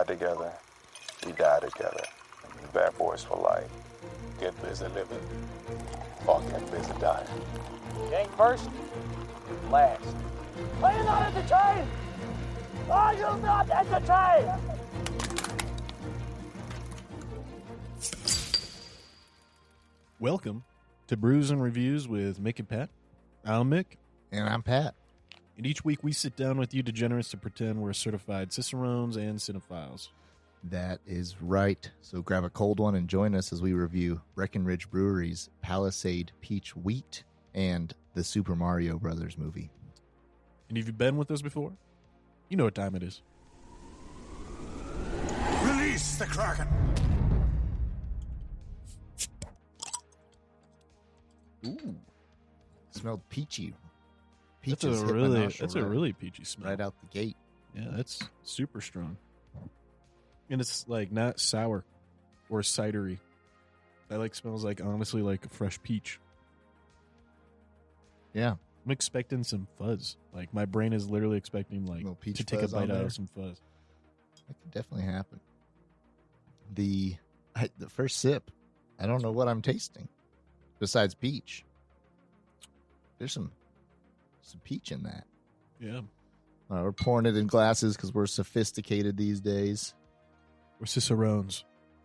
ride together, we die together. Bad boys for life. Get busy living, fucking busy dying. You ain't first, last. Are you not entertained? Are you not entertained? Welcome to Brews and Reviews with Mick and Pat. I'm Mick. And I'm Pat. And each week we sit down with you degenerates to pretend we're certified cicerones and cinephiles. That is right. So grab a cold one and join us as we review Breckenridge Brewery's Palisade Peach Wheat and the Super Mario Brothers movie. And if you've been with us before, you know what time it is. Release the Kraken! Ooh. Smelled peachy. That's Peaches a hit my really nostril peachy smell. right out the gate. Yeah, that's super strong. And it's like not sour or cidery. That smells like honestly like a fresh peach. Yeah. I'm expecting some fuzz. Like my brain is literally expecting Little peach to take a fuzz on bite out there. of some fuzz. That could definitely happen. The first sip, I don't know what I'm tasting besides peach. There's some peach in that. Yeah. We're pouring it in glasses because we're sophisticated these days. We're cicerones.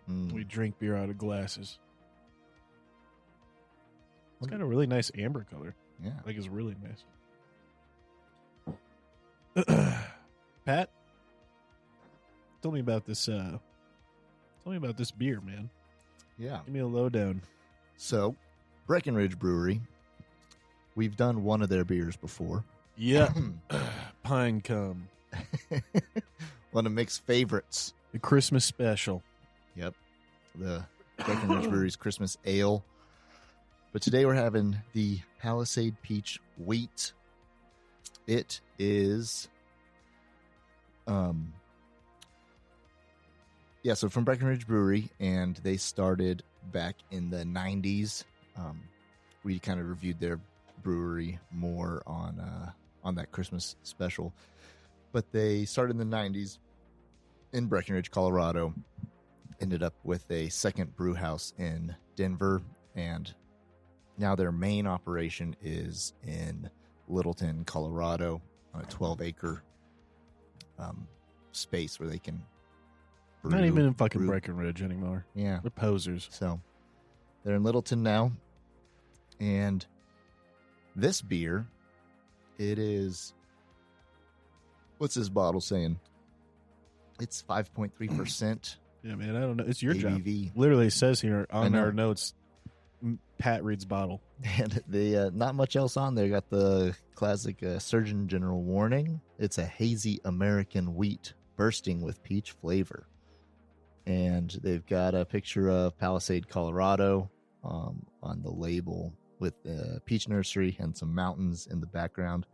Mm. We drink beer out of glasses. It's got a really nice amber color. Yeah. Like it's really nice. Pat, tell me about this. Tell me about this beer, man. Yeah. Give me a lowdown. So, Breckenridge Brewery. We've done one of their beers before. Yeah, Pine Cum, One of Mick's favorites. the Christmas special. Yep. The Breckenridge Brewery's Christmas Ale. But today we're having the Palisade Peach Wheat. It is, so from Breckenridge Brewery, and they started back in the 90s. We kind of reviewed their brewery more on that Christmas special. But they started in the 90s in Breckenridge, Colorado. Ended up with a second brew house in Denver, and now their main operation is in Littleton, Colorado, on a 12-acre space where they can brew. Not even in fucking brew. Breckenridge anymore. Yeah. They're posers. So they're in Littleton now. And this beer, it is, what's this bottle saying? It's 5.3%. Yeah, man, I don't know. It's your ABV. job. Literally says here on know. our notes, Pat reads bottle. And they not much else on there. Got the classic Surgeon General warning. It's a hazy American wheat bursting with peach flavor. And they've got a picture of Palisade, Colorado on the label with a peach nursery and some mountains in the background.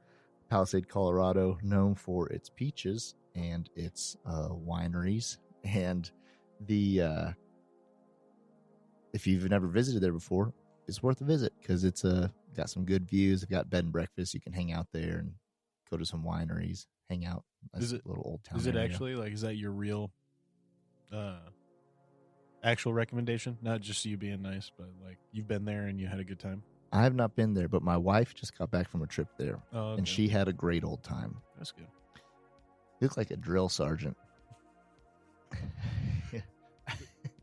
Palisade, Colorado, known for its peaches and its wineries. And the if you've never visited there before, it's worth a visit because it's got some good views. They've got bed and breakfast. You can hang out there and go to some wineries, hang out. Is it a little old town? Is it area. actually is that your real actual recommendation? Not just you being nice, but you've been there and you had a good time? I have not been there, but my wife just got back from a trip there, Oh, okay. and she had a great old time. That's good. You look like a drill sergeant.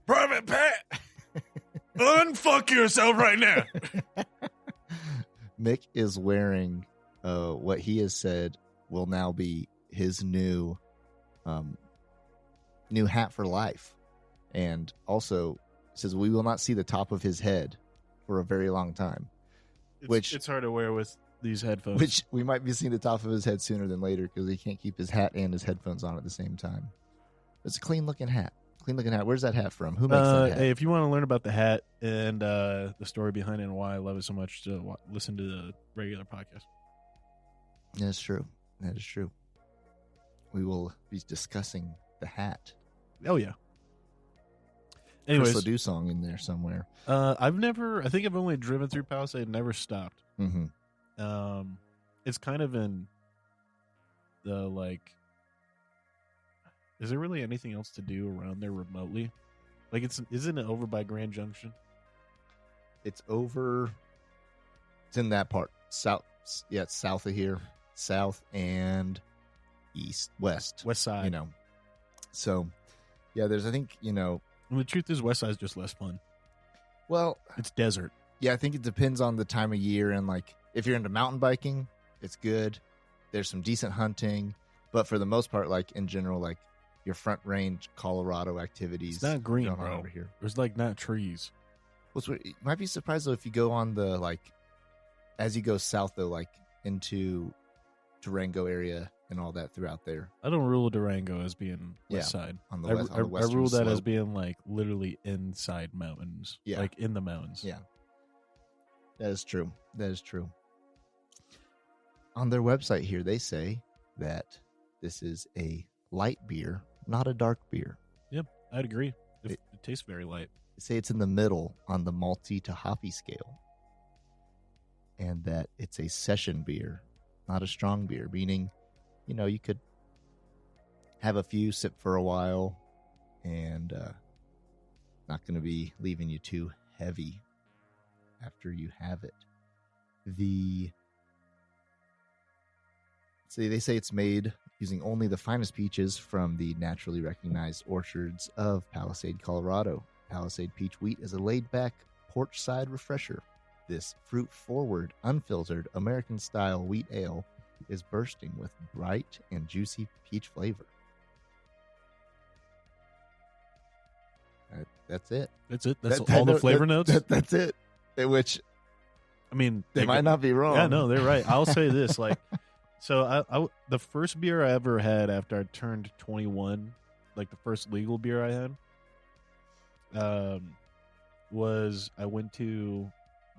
Private Pat, unfuck yourself right now. Mick is wearing what he has said will now be his new hat for life, and also says we will not see the top of his head for a very long time. It's hard to wear with these headphones. Which we might be seeing the top of his head sooner than later because he can't keep his hat and his headphones on at the same time. It's a clean looking hat. Where's that hat from? Who makes that hat? Hey, if you want to learn about the hat and the story behind it and why I love it so much, to listen to the regular podcast. That's true. That is true. We will be discussing the hat. Oh yeah. Anyways, Chris Ledoux song in there somewhere. I think I've only driven through Palisade and never stopped. Mm-hmm. It's kind of in the Is there really anything else to do around there remotely? Like, isn't it over by Grand Junction? It's over. It's in that part. South. Yeah, it's south of here. South and west side. You know. So, yeah, there's, I think, you know. And the truth is, west side is just less fun. Well, it's desert. Yeah, I think it depends on the time of year. And, like, if you're into mountain biking, it's good. There's some decent hunting. But for the most part, like, in general, like, your front range Colorado activities. It's not green, going on bro. over here. There's, like, not trees. Well, you might be surprised, though, if you go on the, like, as you go south, though, like, into Durango area and all that throughout there. I don't rule Durango as being west side. On the I western rule that as slope. being, like, literally inside mountains. Yeah. Like, in the mountains. Yeah. That is true. That is true. On their website here, they say that this is a light beer, not a dark beer. Yep, I'd agree. It tastes very light. They say it's in the middle on the malty to hoppy scale. And that it's a session beer, not a strong beer, meaning, you know, you could have a few, sip for a while, and not going to be leaving you too heavy after you have it. They say it's made using only the finest peaches from the naturally recognized orchards of Palisade, Colorado. Palisade peach wheat is a laid-back porch-side refresher. This fruit-forward, unfiltered, American-style wheat ale is bursting with bright and juicy peach flavor. That's it. That's it. That's all the flavor notes? That's it. Which, I mean, they might not be wrong. Yeah, no, they're right. I'll say this, like, so I the first beer I ever had after I turned 21, like the first legal beer I had, was I went to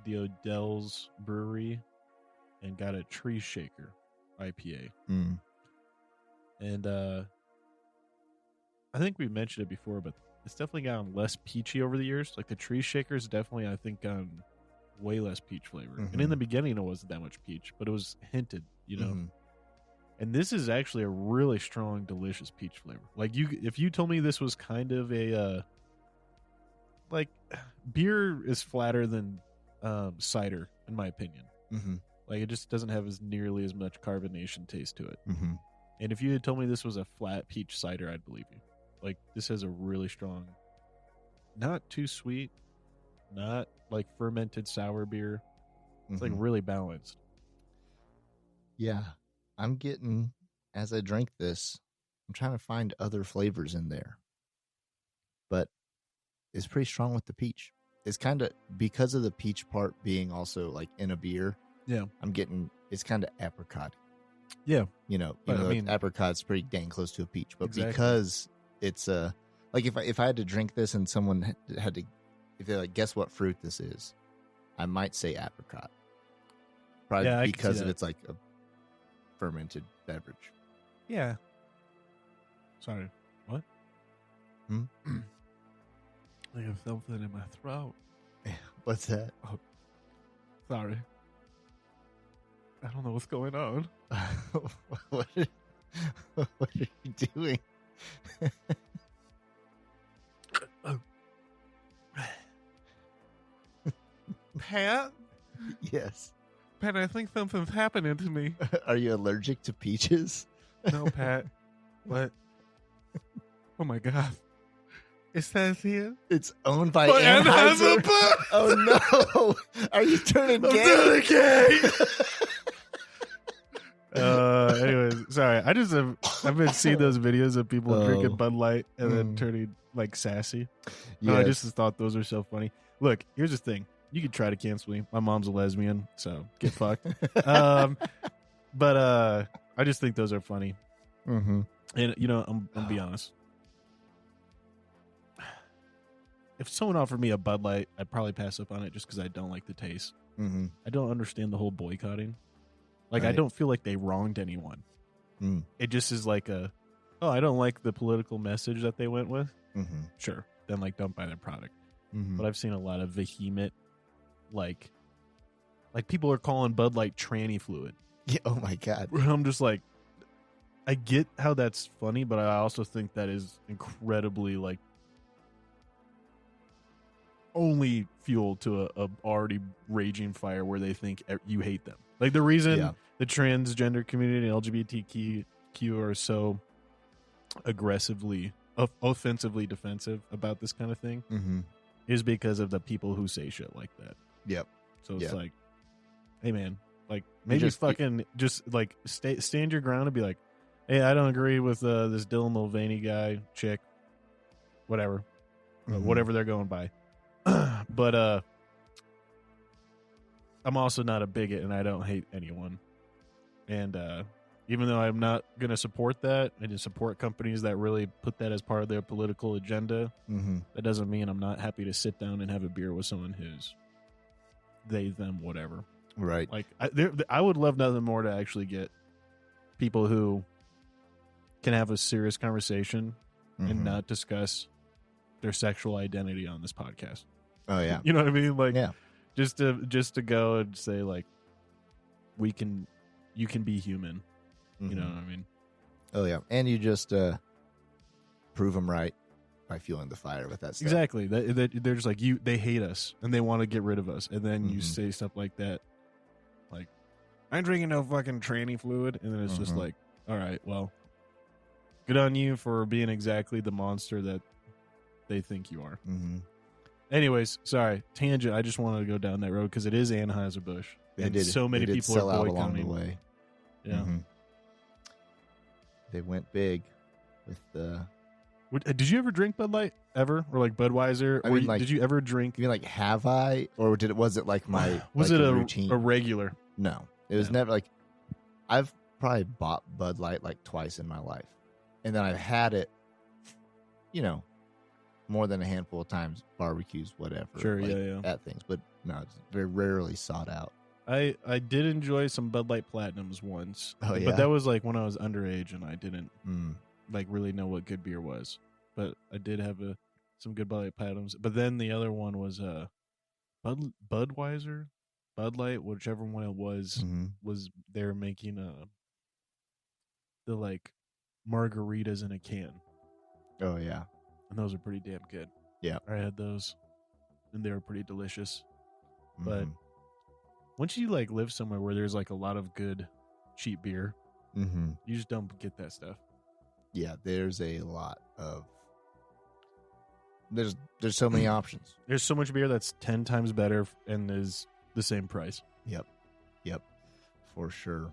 the Odell's Brewery and got a Tree Shaker IPA. Mm. And I think we mentioned it before, but it's definitely gotten less peachy over the years. Like the Tree Shaker's definitely, I think, gotten way less peach flavor. Mm-hmm. And in the beginning, it wasn't that much peach, but it was hinted, you know. Mm-hmm. And this is actually a really strong, delicious peach flavor. Like if you told me this was kind of a like beer is flatter than cider, in my opinion. Mm-hmm. Like it just doesn't have as nearly as much carbonation taste to it. Mm-hmm. And if you had told me this was a flat peach cider, I'd believe you. Like this has a really strong, not too sweet, not like fermented sour beer. It's like really balanced. Yeah. I'm getting, as I drink this, I'm trying to find other flavors in there. But it's pretty strong with the peach. It's kind of, because of the peach part being also like in a beer. Yeah. I'm getting, it's kind of apricot. Yeah. You know, But, I mean, apricot's pretty dang close to a peach. But exactly. because it's like if I had to drink this and someone had to, if they're like, guess what fruit this is, I might say apricot. Probably because of it's like a fermented beverage. Yeah. Sorry. What? Hmm? I have something in my throat. What's that? Oh, sorry. I don't know what's going on. What are you doing? Pat? Yes. Pat, I think something's happening to me. Are you allergic to peaches? No, Pat. What? Oh my God. It says here. It's owned by Anheuser. Anheuser. Oh no! Are you turning gay? turning gay. Anyways, sorry. I've been seeing those videos of people drinking Bud Light and then turning like sassy. Yes. I just thought those are so funny. Look, here's the thing. You could try to cancel me. My mom's a lesbian, so get fucked. But I just think those are funny. Mm-hmm. And you know, I'm be honest. If someone offered me a Bud Light, I'd probably pass up on it just because I don't like the taste. Mm-hmm. I don't understand the whole boycotting. Like, Right. I don't feel like they wronged anyone. Mm. It just is like I don't like the political message that they went with. Mm-hmm. Sure. Then, like, don't buy their product. Mm-hmm. But I've seen a lot of vehement, like people are calling Bud Light tranny fluid. Yeah, oh my God. I'm just like, I get how that's funny, but I also think that is incredibly like only fuel to a already raging fire where they think you hate them. Like the reason the transgender community and LGBTQ are so aggressively, offensively defensive about this kind of thing is because of the people who say shit like that. Yep. So it's like, hey man, like maybe just like stand your ground and be like, hey, I don't agree with this Dylan Mulvaney guy, chick, whatever, whatever they're going by. But I'm also not a bigot and I don't hate anyone. And even though I'm not going to support that and just support companies that really put that as part of their political agenda, that doesn't mean I'm not happy to sit down and have a beer with someone who's they, them, whatever. Right. Like I would love nothing more to actually get people who can have a serious conversation and not discuss their sexual identity on this podcast. Oh yeah. You know what I mean? Like just to go and say like you can be human. You know what I mean? Oh yeah. And you just prove them right by fueling the fire with that stuff. Exactly. They're just like they hate us and they want to get rid of us. And then you say stuff like that. Like, I'm drinking no fucking tranny fluid. And then it's just like, all right, well, good on you for being exactly the monster that they think you are. Anyways, sorry, tangent. I just wanted to go down that road because it is Anheuser-Busch. So many people are boycotting along the way. Yeah. They went big with the... Did you ever drink Bud Light ever, or like Budweiser? I mean, did you ever drink? You mean like have I, or was it like my was like it a routine? A regular? No, it was never like. I've probably bought Bud Light like twice in my life, and then I've had it, more than a handful of times, barbecues, whatever. Sure, like, at things, but no, it's very rarely sought out. I did enjoy some Bud Light Platinums once, but that was like when I was underage and I didn't like really know what good beer was. But I did have some good Bud Light Platinums. But then the other one was Budweiser, Bud Light, whichever one it was they're making the like margaritas in a can. Oh yeah, and those are pretty damn good. Yeah, I had those, and they were pretty delicious. But once you like live somewhere where there's like a lot of good cheap beer, you just don't get that stuff. Yeah, there's a lot of there's so many options. There's so much beer that's 10 times better and is the same price. Yep, for sure.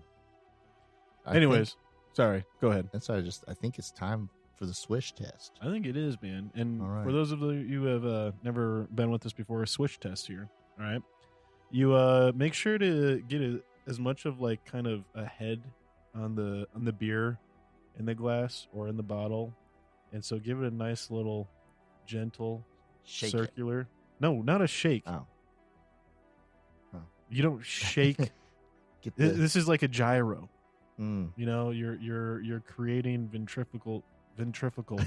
Anyways, sorry, go ahead. That's I think it's time for the Swish test. I think it is, man. And for those of you who have never been with us before, a Swish test here. All right. You make sure to get as much of like kind of a head on the beer in the glass or in the bottle, and so give it a nice little gentle shake circular. No, not a shake. Oh, you don't shake. This is like a gyro. You're creating ventrifical centrifugal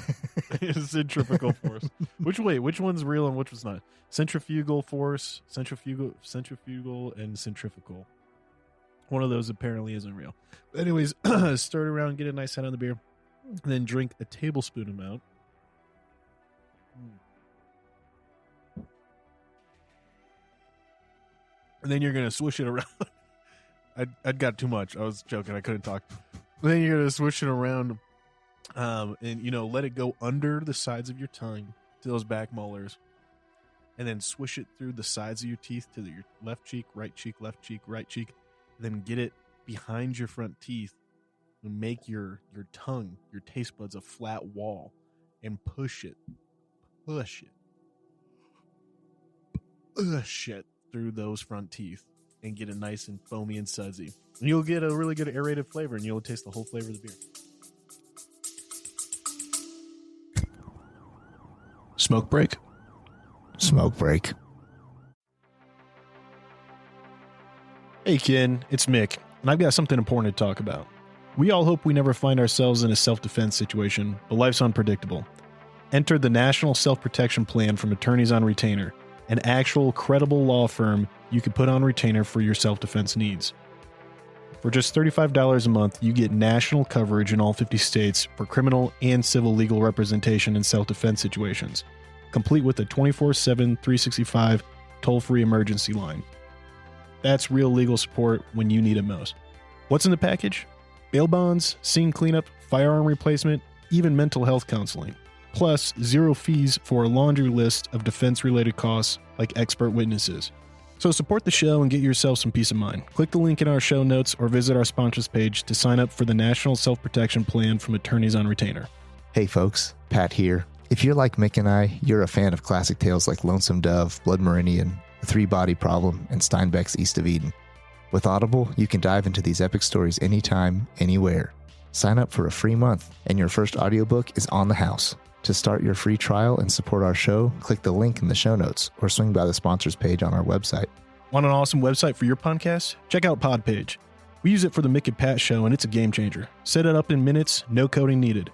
force. Which one's real and which one's not? Centrifugal force, centrifugal, and centrifugal. One of those apparently isn't real. But anyways, stir it around, get a nice head on the beer, and then drink a tablespoon amount. And then you're gonna swish it around. I'd got too much. I was joking. I couldn't talk. Then you're gonna swish it around. And let it go under the sides of your tongue to those back molars, and then swish it through the sides of your teeth to your left cheek, right cheek, left cheek, right cheek. And then get it behind your front teeth and make your tongue, your taste buds, a flat wall, and push it through those front teeth and get it nice and foamy and sudsy. And you'll get a really good aerated flavor, and you'll taste the whole flavor of the beer. Smoke break. Hey, Ken, it's Mick, and I've got something important to talk about. We all hope we never find ourselves in a self-defense situation, but life's unpredictable. Enter the National Self-Protection Plan from Attorneys on Retainer, an actual credible law firm you could put on retainer for your self-defense needs. For just $35 a month, you get national coverage in all 50 states for criminal and civil legal representation in self-defense situations, complete with a 24/7, 365 toll-free emergency line. That's real legal support when you need it most. What's in the package? Bail bonds, scene cleanup, firearm replacement, even mental health counseling. Plus, 0 fees for a laundry list of defense-related costs like expert witnesses. So support the show and get yourself some peace of mind. Click the link in our show notes or visit our sponsors page to sign up for the National Self-Protection Plan from Attorneys on Retainer. Hey folks, Pat here. If you're like Mick and I, you're a fan of classic tales like Lonesome Dove, Blood Meridian, The Three-Body Problem, and Steinbeck's East of Eden. With Audible, you can dive into these epic stories anytime, anywhere. Sign up for a free month, and your first audiobook is on the house. To start your free trial and support our show, click the link in the show notes or swing by the sponsors page on our website. Want an awesome website for your podcast? Check out Podpage. We use it for the Mick Pat show, and it's a game changer. Set it up in minutes, no coding needed.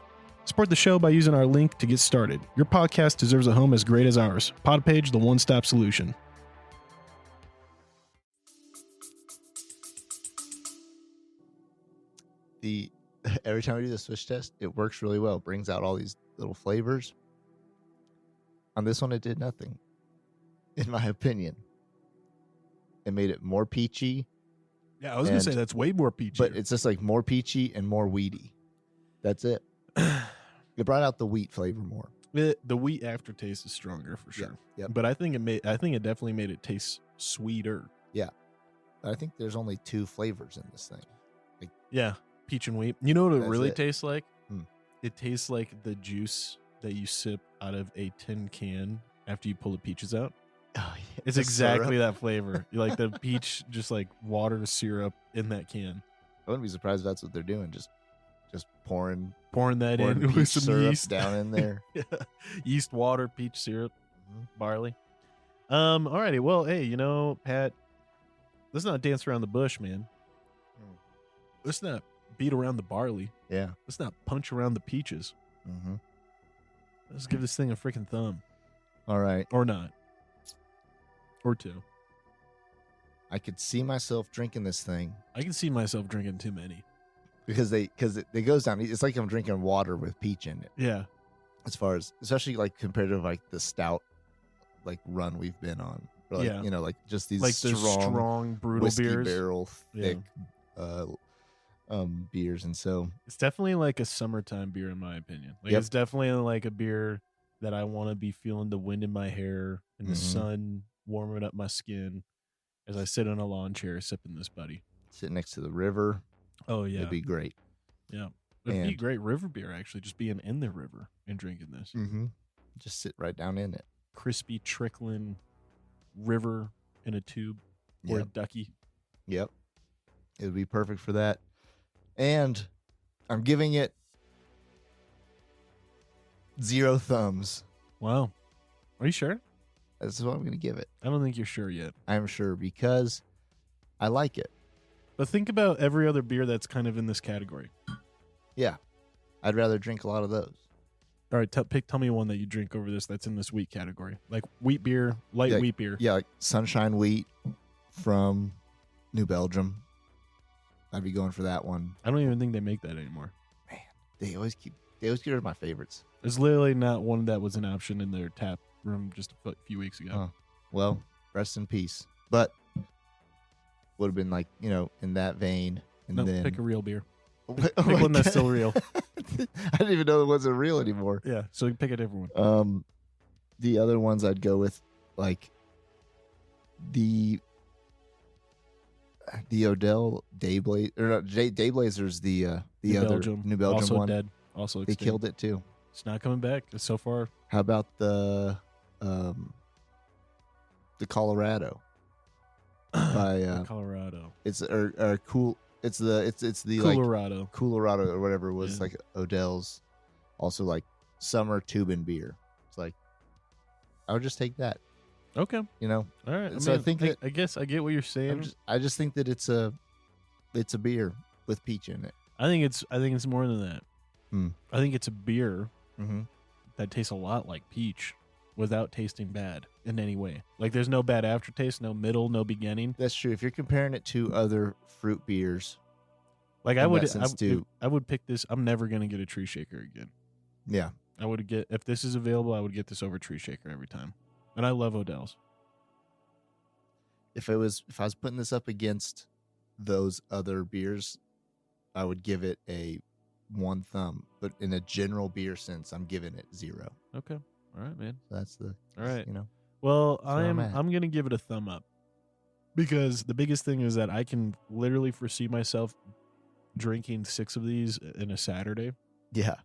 Support the show by using our link to get started. Your podcast deserves a home as great as ours. Podpage, the one-stop solution. Every time we do the switch test, it works really well. It brings out all these little flavors. On this one, it did nothing, in my opinion. It made it more peachy. Yeah, I was going to say that's way more peachy. But it's just like more peachy and more weedy. That's it. It brought out the wheat flavor more. The wheat aftertaste is stronger for sure. Yeah. Yep. But I think it definitely made it taste sweeter. Yeah. I think there's only 2 flavors in this thing. Yeah. Peach and wheat. You know what it That's really it. tastes like? It tastes like the juice that you sip out of a tin can after you pull the peaches out. Oh, yeah. It's The exactly syrup. that flavor. You like the peach, just like water syrup in that can. I wouldn't be surprised if that's what they're doing. Just pouring Pouring in peach with some syrup yeast down in there. Yeah. Yeast, water, peach syrup, barley. Alrighty. Well, hey, Pat, let's not dance around the bush, man. Let's not beat around the barley. Yeah. Let's not punch around the peaches. Mm-hmm. Let's give this thing a freaking thumb. All right. Or not. Or 2. I could see myself drinking this thing I can see myself drinking too many. because it goes down. It's like I'm drinking water with peach in it. Yeah. As far as, especially like compared to like the stout like run we've been on. Or like, Yeah. like just these Like the strong brutal whiskey beers. barrel Yeah. thick beers, and so It's definitely like a summertime beer, in my opinion. Like Yep. it's definitely like a beer that I want to be feeling the wind in my hair and the Mhm. sun warming up my skin as I sit on a lawn chair sipping this buddy. sitting next to the river, Oh yeah, it'd be great. yeah. It'd be and- great river beer actually, just being in the river and drinking this Mm-hmm. Just sit right down in it. crispy trickling river in a tube or a Yep. ducky. Yep. It would be perfect for that. And I'm giving it 0 thumbs. Wow, are you sure? That's what I'm going to give it. I don't think you're sure yet. I'm sure because I like it. But think about every other beer that's kind of in this category. Yeah. I'd rather drink a lot of those. All right, tell me one that you drink over this that's in this wheat category, like wheat beer, light Yeah, wheat beer. Yeah, like Sunshine Wheat from New Belgium. I'd be going for that one. I don't even think they make that anymore. They always get rid of my favorites. There's literally not one that was an option in their tap room just a few weeks ago. Huh. Well, rest in peace. But would have been like, in that vein. And No, then pick a real beer. Oh Pick my one that's God. still real. I didn't even know it wasn't real anymore. Yeah, so pick a different one. The other ones I'd go with, like the Odell Dayblaze, or not, Dayblazer's the New other Belgium, New Belgium also one. dead, also They extinct. killed it too. It's not coming back so far. How about the Colorado by Colorado, it's cool. It's the like Colorado. Colorado or whatever was Yeah. like Odell's, also like summer tubing beer. It's like I would just take that, Okay, All all right. So I think that- I guess I get what you're saying. I just think that it's a beer with peach in it. I think it's more than that. Hmm. I think it's a beer Mm-hmm. that tastes a lot like peach without tasting bad in any way. Like there's no bad aftertaste, no middle, no beginning. That's true. If you're comparing it to other fruit beers, Like in I would, that sense, too. I would pick this. I'm never gonna get a Tree Shaker again. Yeah. I would get if this is available. I would get this over Tree Shaker every time. And I love Odell's. If I was putting this up against those other beers, I would give it a 1 thumb. But in a general beer sense, I'm giving it 0. Okay, all right, man. So that's the All right. you know. Well, where I'm at. I'm gonna give it a thumb up because the biggest thing is that I can literally foresee myself drinking 6 of these in a Saturday Yeah.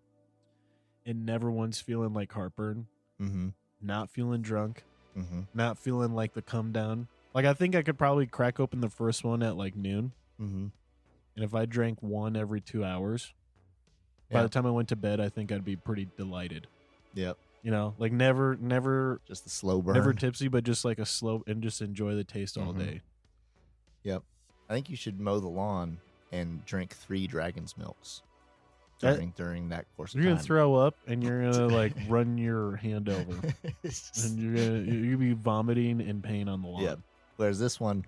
and never once feeling like heartburn, Mm-hmm. not feeling drunk, Mm-hmm. not feeling like the come down. Like I think I could probably crack open the first one at like noon, Mm-hmm. and if I drank one every 2 hours, by Yeah. the time I went to bed, I think I'd be pretty delighted. Yep. You know, like never Just the slow burn. never tipsy, but just like a slow and just enjoy the taste all Mhm. day. Yep. I think you should mow the lawn and drink 3 Dragon's Milks That- during that course of You're time. gonna throw up and you're gonna like run your hand over, It's just- and you're gonna be vomiting in pain on the lawn. Yep. Whereas this one,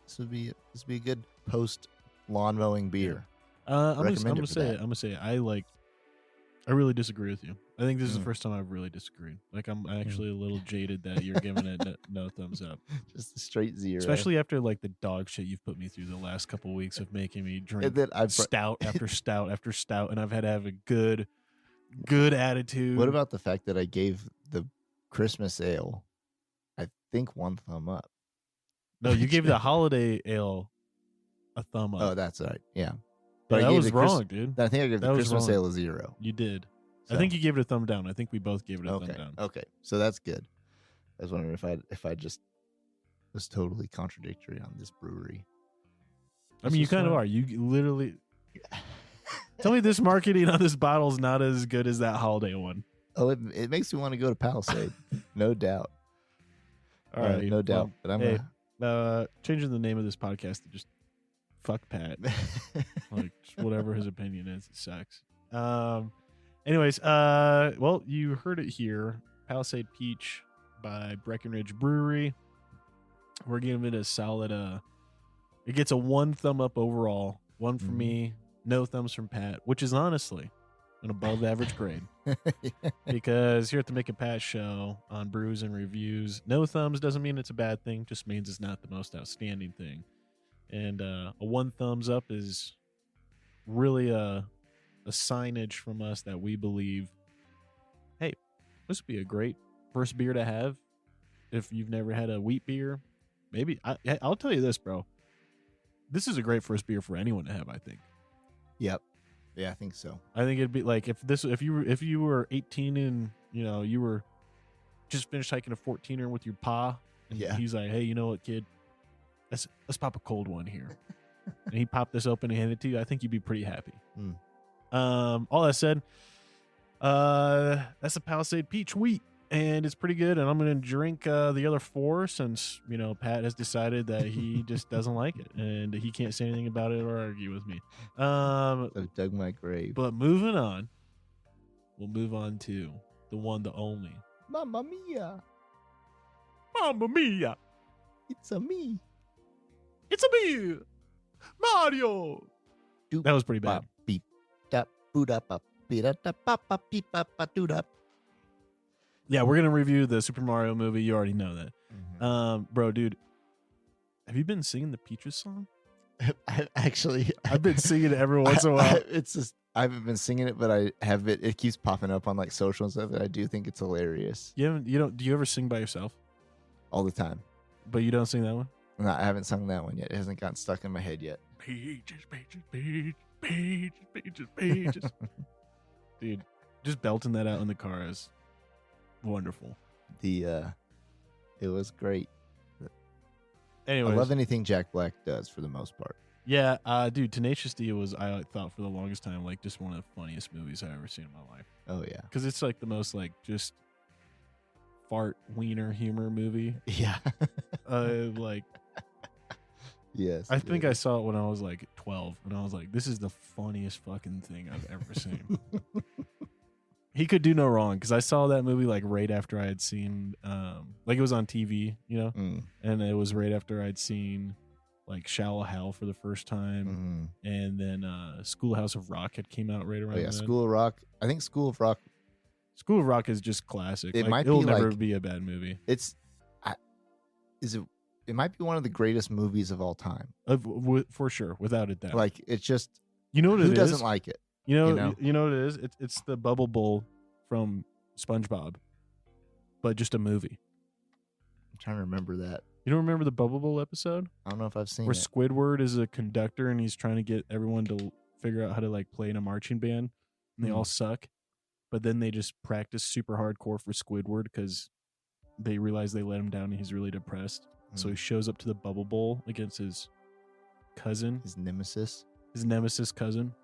this would be a good post lawn mowing beer. I'm Recommend gonna it for say that. it. I'm gonna say it. I really disagree with you. I think this is the Mm. first time I've really disagreed. Like I'm actually a little jaded that you're giving it no thumbs up, Just a straight 0. especially after like the dog shit you've put me through the last couple weeks of making me drink And then stout after stout after stout, and I've had to have a good attitude. What about the fact that I gave the Christmas ale, I think, 1 thumb up? No, you gave the holiday ale a thumb up. Oh, that's right. Yeah. Yeah, I that gave was the Chris- wrong, dude. I think I gave the That was Christmas wrong. ale a 0. You did. I So- think you gave it a thumb down. I think we both gave it a okay. thumb down. Okay. So that's good. I was wondering if I just was totally contradictory on this brewery. I mean, you kind of are. You literally tell me this marketing on this bottle is not as good as that holiday one. Oh, it makes me want to go to Palisade. No doubt. All right, no doubt. But I'm hey, changing the name of this podcast to just fuck Pat. Like just whatever his opinion is, it sucks. Anyways, well, you heard it here. Palisade Peach by Breckenridge Brewery. We're giving it a solid it gets a 1 thumb up overall. 1 from Mhm. me, no thumbs from Pat, which is honestly an above average grade. Because here at the Mick Pat show on Brews and Reviews, no thumbs doesn't mean it's a bad thing, just means it's not the most outstanding thing. And a 1 thumbs up is really a signage from us that we believe, hey, this would be a great first beer to have if you've never had a wheat beer. Maybe I'll tell you this, bro. This is a great first beer for anyone to have, I think. Yep. Yeah, I think so. I think it'd be like if you were 18 and you were just finished hiking a 14er with your pa, and Yeah. he's like, hey, you know what, kid, let's pop a cold one here, and he popped this open and handed it to you. I think you'd be pretty happy. All that said, that's a Palisade Peach Wheat, and it's pretty good. And I'm gonna drink the other 4 since Pat has decided that he just doesn't like it and he can't say anything about it or argue with me. I've dug my grave. But moving on, we'll move on to the one, the only. Mamma mia. Mamma mia! It's a me. It's a me, Mario. Doop, That was pretty bad. bop, beep, dap, boot up, up, beat up, da, pop, pop, beep, up, doot up. Yeah, we're gonna review the Super Mario movie. You already know that. Bro, dude, have you been singing the Peaches song? I've been singing it every once in a while. It's just I haven't been singing it, but I have it. It keeps popping up on like social and stuff, and I do think it's hilarious Do you ever sing by yourself? all the time. But you don't sing that one? No, I haven't sung that one yet. It hasn't gotten stuck in my head yet. Peaches, peaches, peaches, peaches, peaches, peaches. Dude, just belting that out in the car is wonderful. It was great. Anyways, I love anything Jack Black does for the most part. yeah, dude, Tenacious D was, I thought for the longest time, like just one of the funniest movies I've ever seen in my life. Oh yeah, Because it's like the most like just fart wiener humor movie. yeah, Like yes. I think I saw it when I was like 12, and I was like, this is the funniest fucking thing I've ever seen. He could do no wrong, because I saw that movie like right after I had seen, like it was on TV, Mm. and it was right after I'd seen like Shallow Hal for the first time, and then Schoolhouse of Rock had came out right around. Oh yeah, then. School of Rock. I think School of Rock. School of Rock is just classic. It might it'll be never like- be a bad movie. It might be one of the greatest movies of all time. For sure, without a doubt. Like it's just you know what who it doesn't is? like it? You know what it is? It's the Bubble Bowl from SpongeBob, but just a movie. I'm trying to remember that. You don't remember the Bubble Bowl episode I don't know if I've seen where it. Squidward is a conductor and he's trying to get everyone to figure out how to like play in a marching band, and they all suck, but then they just practice super hardcore for Squidward because they realize they let him down and he's really depressed. So he shows up to the Bubble Bowl against his cousin, His nemesis. his nemesis cousin,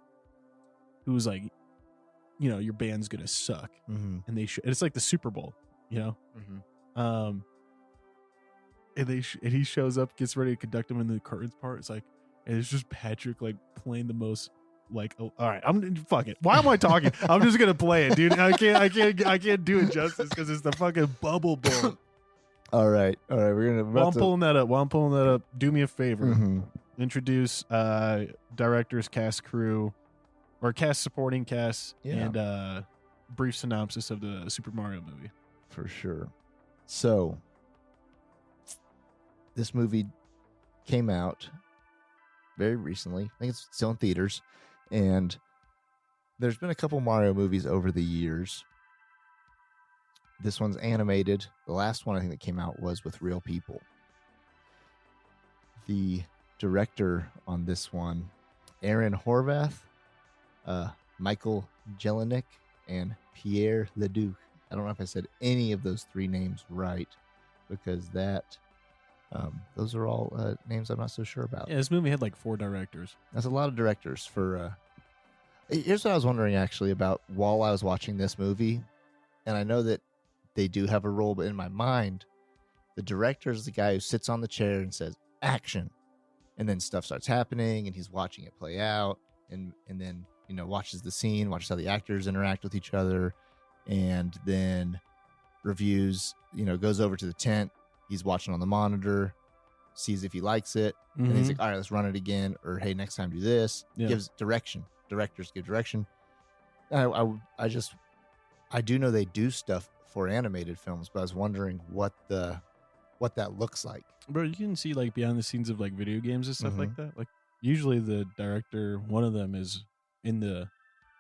who's like, your band's gonna suck, Mm-hmm. and it's like the Super Bowl, and he shows up, gets ready to conduct him in the curtains part. It's like, and it's just Patrick like playing the most like, oh, all right, fuck it. Why am I talking? I'm just gonna play it, dude. I can't do it justice because it's the fucking Bubble Bowl. All right. While I'm pulling that up, do me a favor. Mm-hmm. Introduce directors, cast, crew, or cast, supporting cast, and brief synopsis of the Super Mario movie. For sure. So, this movie came out very recently. I think it's still in theaters. And there's been a couple Mario movies over the years. This one's animated. The last one I think that came out was with real people. The director on this one, Aaron Horvath, Michael Jelinek, and Pierre Leduc. I don't know if I said any of those three names right, because those are all names I'm not so sure about. Yeah, this movie had like 4 directors. That's a lot of directors for. Here's what I was wondering actually about while I was watching this movie, and I know that they do have a role, but in my mind, the director is the guy who sits on the chair and says action, and then stuff starts happening, and he's watching it play out, and then watches the scene, watches how the actors interact with each other, and then reviews. Goes over to the tent. He's watching on the monitor, sees if he likes it, and he's like, all right, let's run it again, or hey, next time do this. Yeah. Gives direction. Directors give direction. I do know they do stuff for animated films, but I was wondering what that looks like. Bro, you can see like behind the scenes of like video games and stuff like that. Like usually the director, one of them is in the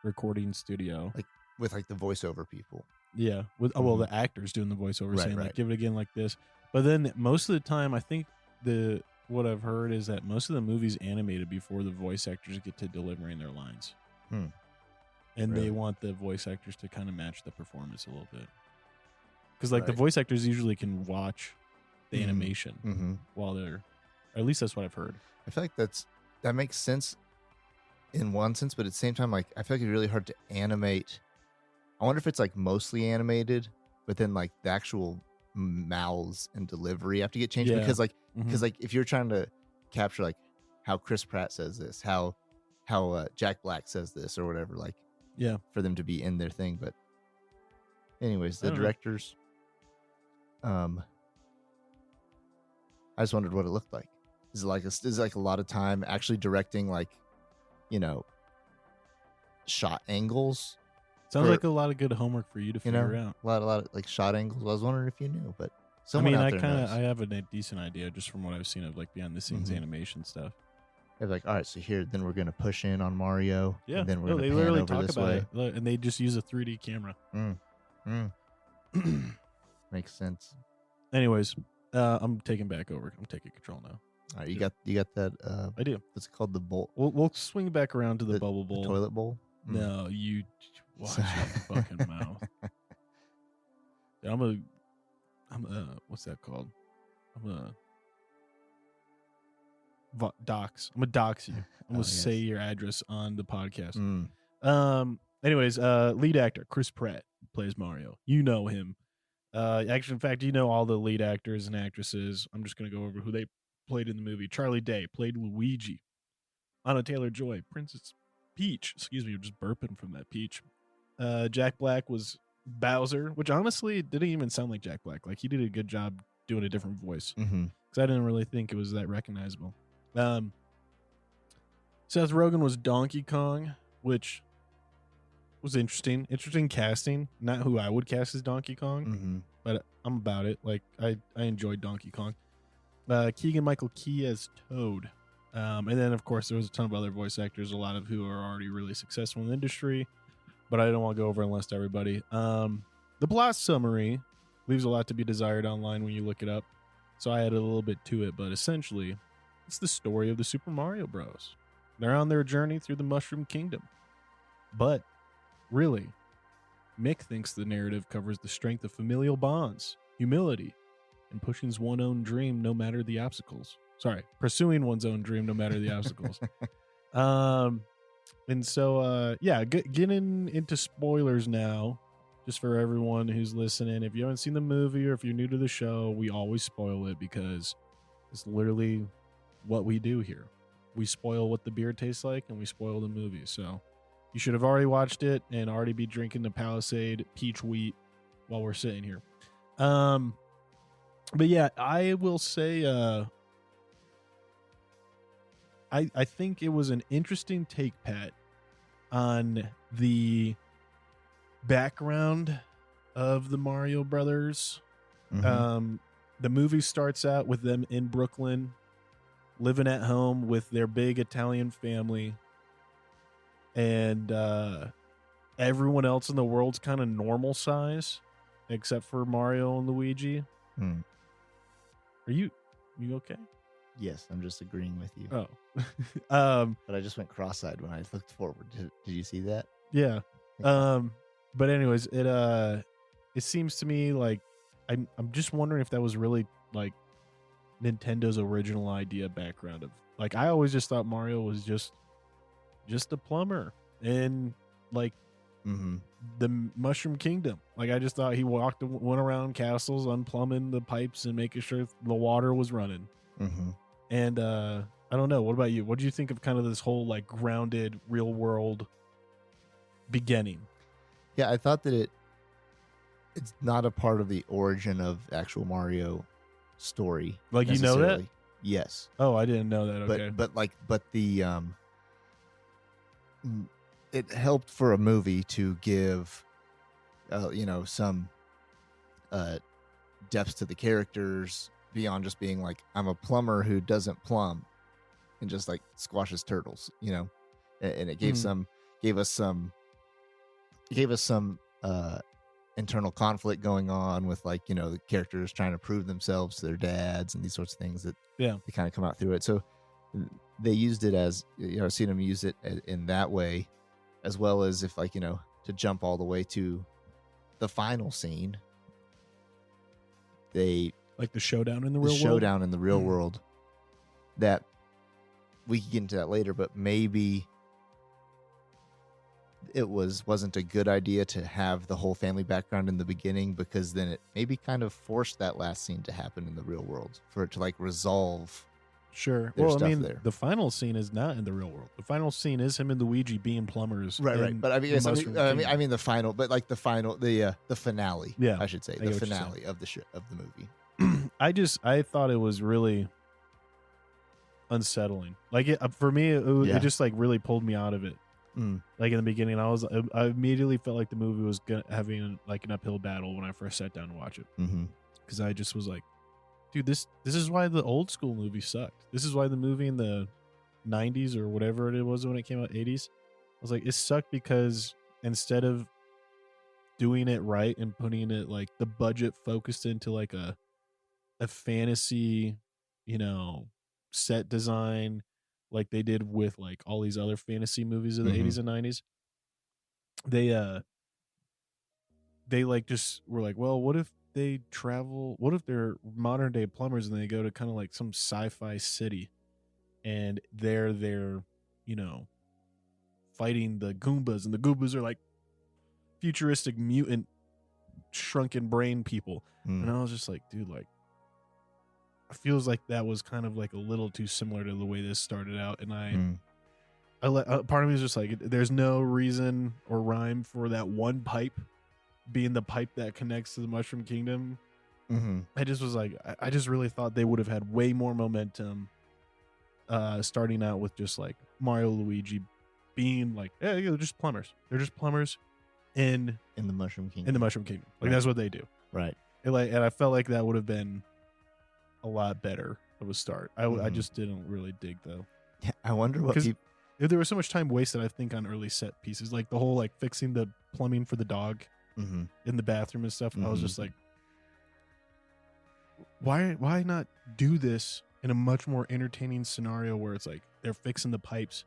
recording studio. Like with like the voiceover people. Yeah. With the actors doing the voiceover saying right. like give it again like this. But then most of the time I think what I've heard is that most of the movie's animated before the voice actors get to delivering their lines. And Really? they want the voice actors to kind of match the performance a little bit. Because like the Right. voice actors usually can watch the animation while they're, or at least that's what I've heard. I feel like that makes sense in one sense, but at the same time, like I feel like it's really hard to animate. I wonder if it's like mostly animated, but then like the actual mouths and delivery have to get changed Yeah. because like if you're trying to capture like how Chris Pratt says this, how Jack Black says this or whatever, like Yeah. for them to be in their thing. But anyways, I the don't know. directors, I just wondered what it looked like. Is it like a lot of time actually directing like, shot angles? Sounds For- like a lot of good homework for you to figure out. A lot of like shot angles. I was wondering if you knew, but I someone mean, out I there kind knows. of I have a decent idea just from what I've seen of like behind the scenes Mhm. animation stuff. They're like, all right, so here, then we're gonna push in on Mario. Yeah, and then we're no, gonna they pan literally over talk this about way. it, Look, and they just use a 3D camera. Makes sense. Anyways, I'm taking back over. I'm taking control now. All right, you got that. I do. What's it called? The bowl, We'll swing back around to the The- bubble bowl. the toilet bowl. No, you watch your fucking mouth. Yeah, I'm a what's that called? I'm a dox. I'm a dox you. I'm gonna Oh, say yes. your address on the podcast. Mm. Anyways, lead actor Chris Pratt plays Mario. You know him. Actually, in fact, you know all the lead actors and actresses. I'm just gonna go over who they played in the movie. Charlie Day played Luigi. Anna Taylor-Joy, Princess Peach. Excuse me, I'm just burping from that peach. Jack Black was Bowser, which honestly didn't even sound like Jack Black. Like he did a good job doing a different voice Mm-hmm. because I didn't really think it was that recognizable. Seth Rogen was Donkey Kong, which was interesting. Interesting casting. Not who I would cast as Donkey Kong, Mm-hmm. but I'm about it. Like I enjoyed Donkey Kong. Keegan-Michael Key as Toad. And then, of course, there was a ton of other voice actors, a lot of who are already really successful in the industry, but I don't want to go over and list everybody. The plot summary leaves a lot to be desired online when you look it up, so I added a little bit to it, but essentially, it's the story of the Super Mario Bros. They're on their journey through the Mushroom Kingdom. But, really, Mick thinks the narrative covers the strength of familial bonds, humility, and pushing one's own dream no matter the obstacles. Pursuing one's own dream no matter the obstacles. And so, getting into spoilers now, just for everyone who's listening. If you haven't seen the movie or if you're new to the show, we always spoil it because it's literally what we do here. We spoil what the beer tastes like and we spoil the movie. So you should have already watched it and already be drinking the Palisade peach wheat while we're sitting here. But yeah, I will say, I think it was an interesting take, Pat, on the background of the Mario Brothers. Mm-hmm. The movie starts out with them in Brooklyn, living at home with their big Italian family, and everyone else in the world's kind of normal size, except for Mario and Luigi. Are you okay? Yes, I'm just agreeing with you. Oh. But I just went cross-eyed when I looked forward. Did you see that? Yeah. But anyways, it seems to me like I'm just wondering if that was really like Nintendo's original idea background of, like, I always just thought Mario was just a plumber in like the Mushroom Kingdom. Like, I just thought he went around castles unplumbing the pipes and making sure the water was running. And I don't know, what about you? What do you think of kind of this whole like grounded real world beginning? Yeah, I thought that it's not a part of the origin of actual Mario story. Like, you know that? Yes. Oh, I didn't know that. Okay. But the it helped for a movie to give some depth to the characters beyond just being like, I'm a plumber who doesn't plumb and just like squashes turtles, and it gave us some internal conflict going on with, like, the characters trying to prove themselves to their dads and these sorts of things that they kind of come out through it. So they used it as, I've seen them use it in that way, as well as if, like, to jump all the way to the final scene, they like the showdown in the real world? Showdown in the real world. That we can get into that later, but maybe it wasn't a good idea to have the whole family background in the beginning, because then it maybe kind of forced that last scene to happen in the real world for it to like resolve. Sure. Their Well, I stuff mean, there. the final scene is not in the real world. The final scene is him and Luigi being plumbers. Right. But I mean, the Mushroom Kingdom. I mean the final, but like the finale. Yeah, I should say I the get what you're finale of the movie. I thought it was really unsettling. Like, for me, it just like really pulled me out of it. Like, in the beginning, I immediately felt like the movie was having like an uphill battle when I first sat down to watch it, because I just was like, dude, this is why the old school movie sucked. This is why the movie in the 90s or whatever it was when it came out, 80s, I was like, it sucked because instead of doing it right and putting it like the budget focused into like a fantasy, set design like they did with like all these other fantasy movies of the 80s and 90s, they like just were like, well, what if they're modern day plumbers and they go to kind of like some sci-fi city and they're fighting the Goombas, and the Goombas are like futuristic mutant shrunken brain people. And I was just like, dude, like, it feels like that was kind of like a little too similar to the way this started out. And part of me was just like, there's no reason or rhyme for that one pipe being the pipe that connects to the Mushroom Kingdom. I just was like, I just really thought they would have had way more momentum starting out with just like Mario, Luigi being like, yeah, they're just plumbers. They're just plumbers in In the Mushroom Kingdom. the Mushroom Kingdom. Like Right. that's what they do. Right. And I felt like that would have been a lot better of a start. I Mhm. just didn't really dig though. Yeah, I wonder what 'Cause people. There was so much time wasted, I think, on early set pieces, like the whole like fixing the plumbing for the dog Mm-hmm. in the bathroom and stuff. I was Mhm. just like, why not do this in a much more entertaining scenario where it's like they're fixing the pipes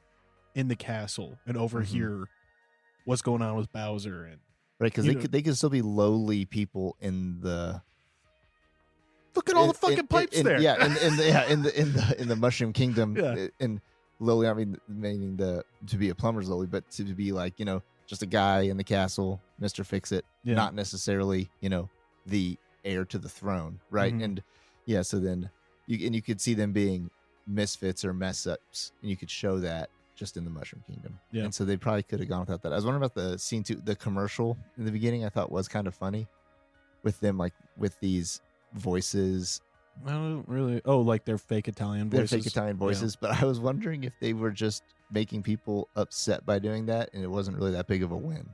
in the castle and over Mhm. here what's going on with Bowser and Right, because you they know- could still be lowly people in the. look at all the fucking pipes there. Yeah, in the Mushroom Kingdom. Yeah. And lowly, I mean, meaning to be a plumber's lowly, but to be like, just a guy in the castle, Mr. Fix It, Yeah. not necessarily, the heir to the throne, right? Mhm. And yeah, so then you could see them being misfits or mess ups, and you could show that just in the Mushroom Kingdom. Yeah. And so they probably could have gone without that. I was wondering about the scene too, the commercial in the beginning. I thought was kind of funny with them, like with these voices. I don't really. Oh, like their fake Italian They're voices. fake Italian voices, but I was wondering if they were just making people upset by doing that, and it wasn't really that big of a win.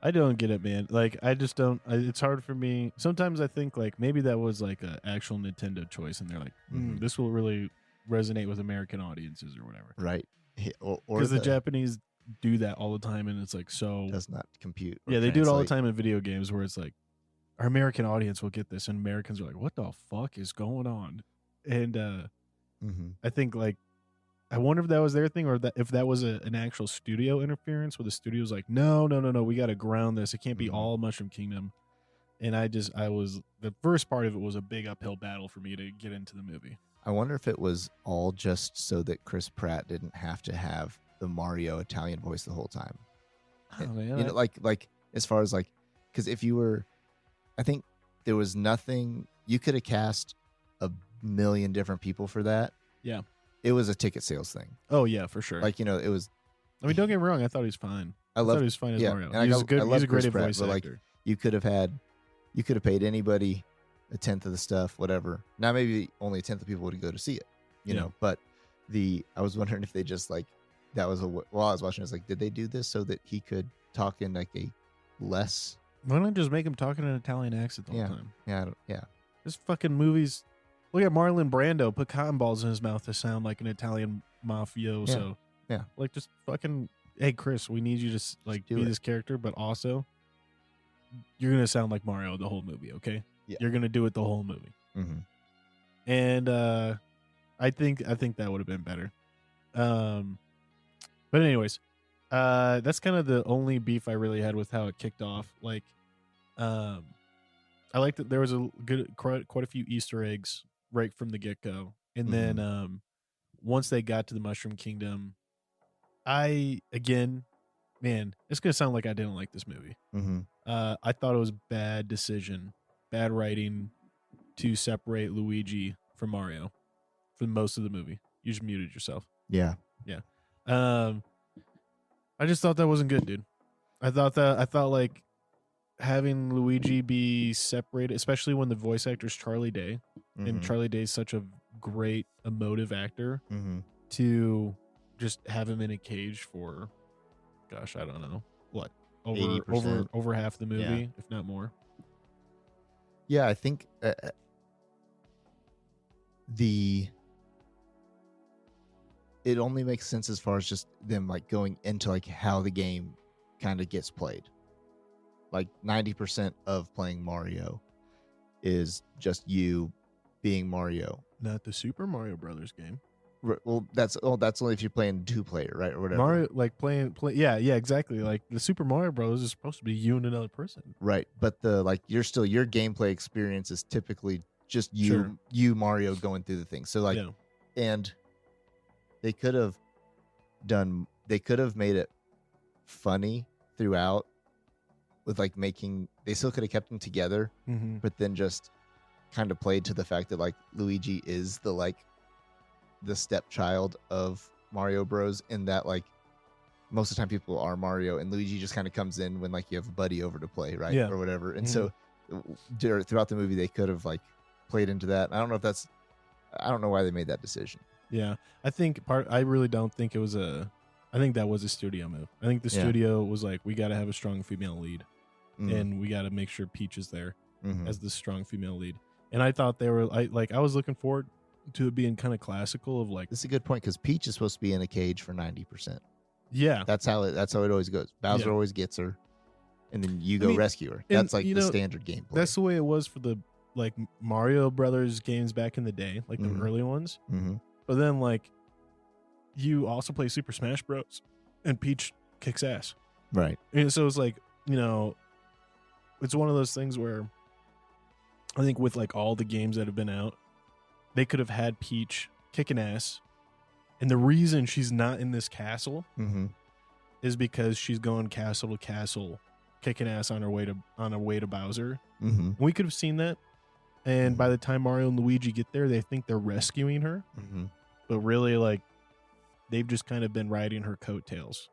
I don't get it, man. Like, I just don't. It's hard for me. Sometimes I think like maybe that was like an actual Nintendo choice, and they're like, Mhm. this will really resonate with American audiences or whatever. Right. Or Because the Japanese do that all the time, and it's like so. does not compute. or Yeah, they do it all the translate. time in video games where it's like our American audience will get this, and Americans are like, "What the fuck is going on?" And Mhm. I think like I wonder if that was their thing or that if that was an actual studio interference where the studio's like, no, we got to ground this. It can't be Mhm. all Mushroom Kingdom. And I was the first part of it was a big uphill battle for me to get into the movie. I wonder if it was all just so that Chris Pratt didn't have to have the Mario Italian voice the whole time. Oh, man, like as far as like, because if you were, I think there was nothing you could have cast a million different people for that. Yeah. It was a ticket sales thing. oh yeah, for sure. Like, it was. I mean, don't get me wrong. I thought he was fine. I I love thought he was fine as yeah, Mario. and I He's love- a good. I He's love a great Chris Pratt, voice but, like, actor. you could have paid anybody a tenth of the stuff, whatever. Now maybe only a tenth of people would go to see it, you Yeah. know. But I was wondering if they just like that was while I was watching. I was like, did they do this so that he could talk in like a less? Why not just make him talk in an Italian accent the whole Yeah. time? Yeah. This fucking movies. Look at Marlon Brando. Put cotton balls in his mouth to sound like an Italian mafioso. Yeah. Like just fucking. Hey Chris, we need you to like do be it. this character, but also you're gonna sound like Mario the whole movie. Okay. Yeah. You're gonna do it the whole movie. Mm-hmm. And I think that would have been better. But anyways, that's kind of the only beef I really had with how it kicked off. Like, I liked that there was quite a few Easter eggs right from the get go, and then once they got to the Mushroom Kingdom, man, it's gonna sound like I didn't like this movie. Mm-hmm. I thought it was bad decision, bad writing to separate Luigi from Mario for most of the movie. You just muted yourself. Yeah. I just thought that wasn't good, dude. I thought like having Luigi be separated, especially when the voice actor's Charlie Day, and Charlie Day's such a great emotive actor, Mm-hmm. to just have him in a cage for, gosh, I don't know what, over 80%. over half the movie, Yeah. if not more. Yeah, I think it only makes sense as far as just them like going into like how the game kind of gets played. Like 90% of playing Mario is just you being Mario. Not the Super Mario Brothers game. Well, that's only if you're playing 2-player, right, or whatever. Mario, like play, yeah, exactly. Like the Super Mario Bros. Is supposed to be you and another person. Right, but your gameplay experience is typically just Sure. you Mario going through the thing. So like, Yeah. and they could have made it funny throughout with like they still could have kept them together, Mm-hmm. but then just kind of played to the fact that like Luigi is the stepchild of Mario Bros. In that like most of the time people are Mario and Luigi just kind of comes in when like you have a buddy over to play, right? Yeah. Or whatever. And so throughout the movie they could have like played into that. I don't know why they made that decision. Yeah, I think I really don't think it was I think that was a studio move. I think the studio was like, we got to have a strong female lead, and we got to make sure Peach is there as the strong female lead. And I thought I was looking forward to it being kind of classical of like. This is a good point because Peach is supposed to be in a cage for 90%. Yeah, that's how it always goes. Bowser always gets her, and then you go rescue her. That's like the standard gameplay. That's the way it was for the like Mario Brothers games back in the day, like the early ones. But then like you also play Super Smash Bros. And Peach kicks ass, right? And so it's like, it's one of those things where I think with like all the games that have been out, they could have had Peach kicking ass. And the reason she's not in this castle is because she's going castle to castle, kicking ass on her way to Bowser. We could have seen that. And by the time Mario and Luigi get there, they think they're rescuing her. But really, like, they've just kind of been riding her coattails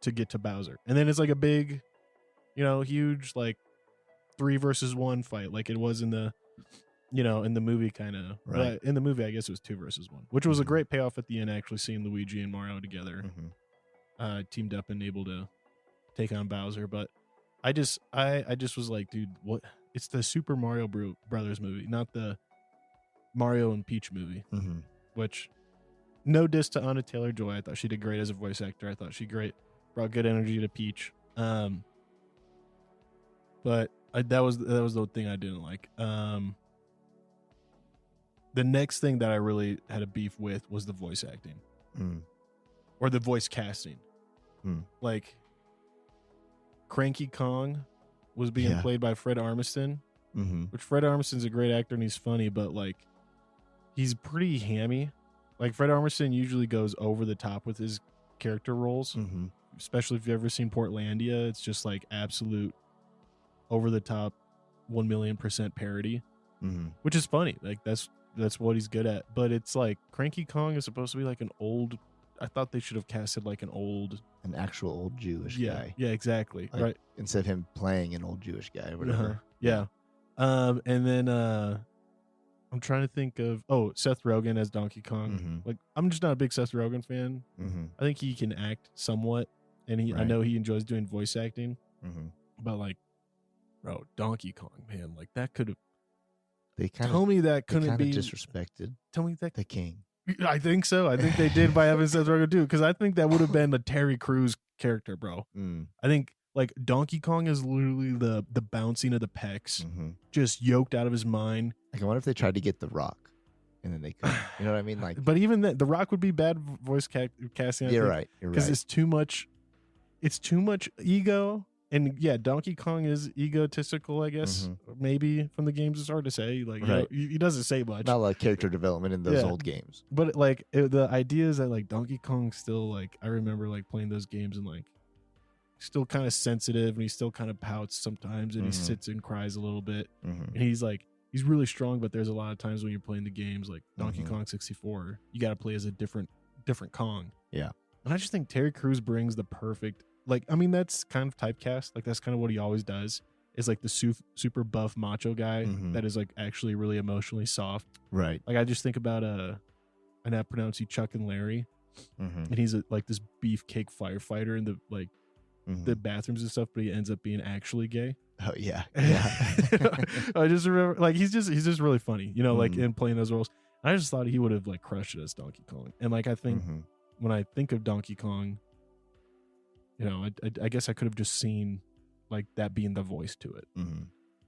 to get to Bowser. And then it's like a big, huge, like, 3 versus 1 fight, like it was in the, in the movie kind of. Right. In the movie, I guess it was 2 versus 1, which was a great payoff at the end, actually seeing Luigi and Mario together, teamed up and able to take on Bowser. But I just was like, dude, what? It's the Super Mario Brothers movie, not the Mario and Peach movie, which... No diss to Anna Taylor-Joy. I thought she did great as a voice actor. I thought she brought good energy to Peach. But that was the thing I didn't like. The next thing that I really had a beef with was the voice acting, or the voice casting. Like Cranky Kong was being played by Fred Armisen, which Fred Armisen's a great actor and he's funny, but like he's pretty hammy. Like, Fred Armisen usually goes over the top with his character roles, especially if you've ever seen Portlandia. It's just, like, absolute over-the-top 1,000,000% parody, which is funny. Like, that's what he's good at. But it's, like, Cranky Kong is supposed to be, like, an old... I thought they should have casted, like, an actual old Jewish guy. Yeah, exactly. Like, right. Instead of him playing an old Jewish guy or whatever. Yeah. And then... I'm trying to think of Seth Rogen as Donkey Kong. Like, I'm just not a big Seth Rogen fan. I think he can act somewhat, and I know he enjoys doing voice acting. But like, bro, Donkey Kong, man, like that could have. Tell me that couldn't be disrespected. Tell me that the king. I think so. I think they did by having Seth Rogen too, because I think that would have been the Terry Crews character, bro. I think. Like, Donkey Kong is literally the bouncing of the pecs, just yoked out of his mind. Like, I wonder if they tried to get The Rock, and then they could. You know what I mean? Like, but even that, The Rock would be bad voice casting. You're right. Because it's too much ego. And yeah, Donkey Kong is egotistical, I guess. Maybe from the games, it's hard to say. Like, he doesn't say much. Not a lot of character development in those old games. But like, the idea is that like Donkey Kong still like, I remember like playing those games and like, still kind of sensitive, and he still kind of pouts sometimes, and he sits and cries a little bit, and he's really strong, but there's a lot of times when you're playing the games like Donkey Kong 64, you got to play as a different Kong. And I just think Terry Crews brings the perfect, like, I mean, that's kind of typecast, like that's kind of what he always does, is like the super buff macho guy that is like actually really emotionally soft, right? Like I just think about and I pronounce you Chuck and Larry, and he's like this beefcake firefighter in the like the bathrooms and stuff, but he ends up being actually gay. Oh yeah. I just remember, like, he's just really funny, like in playing those roles. I just thought he would have like crushed it as Donkey Kong. And like I think when I think of Donkey Kong, I guess I could have just seen like that being the voice to it.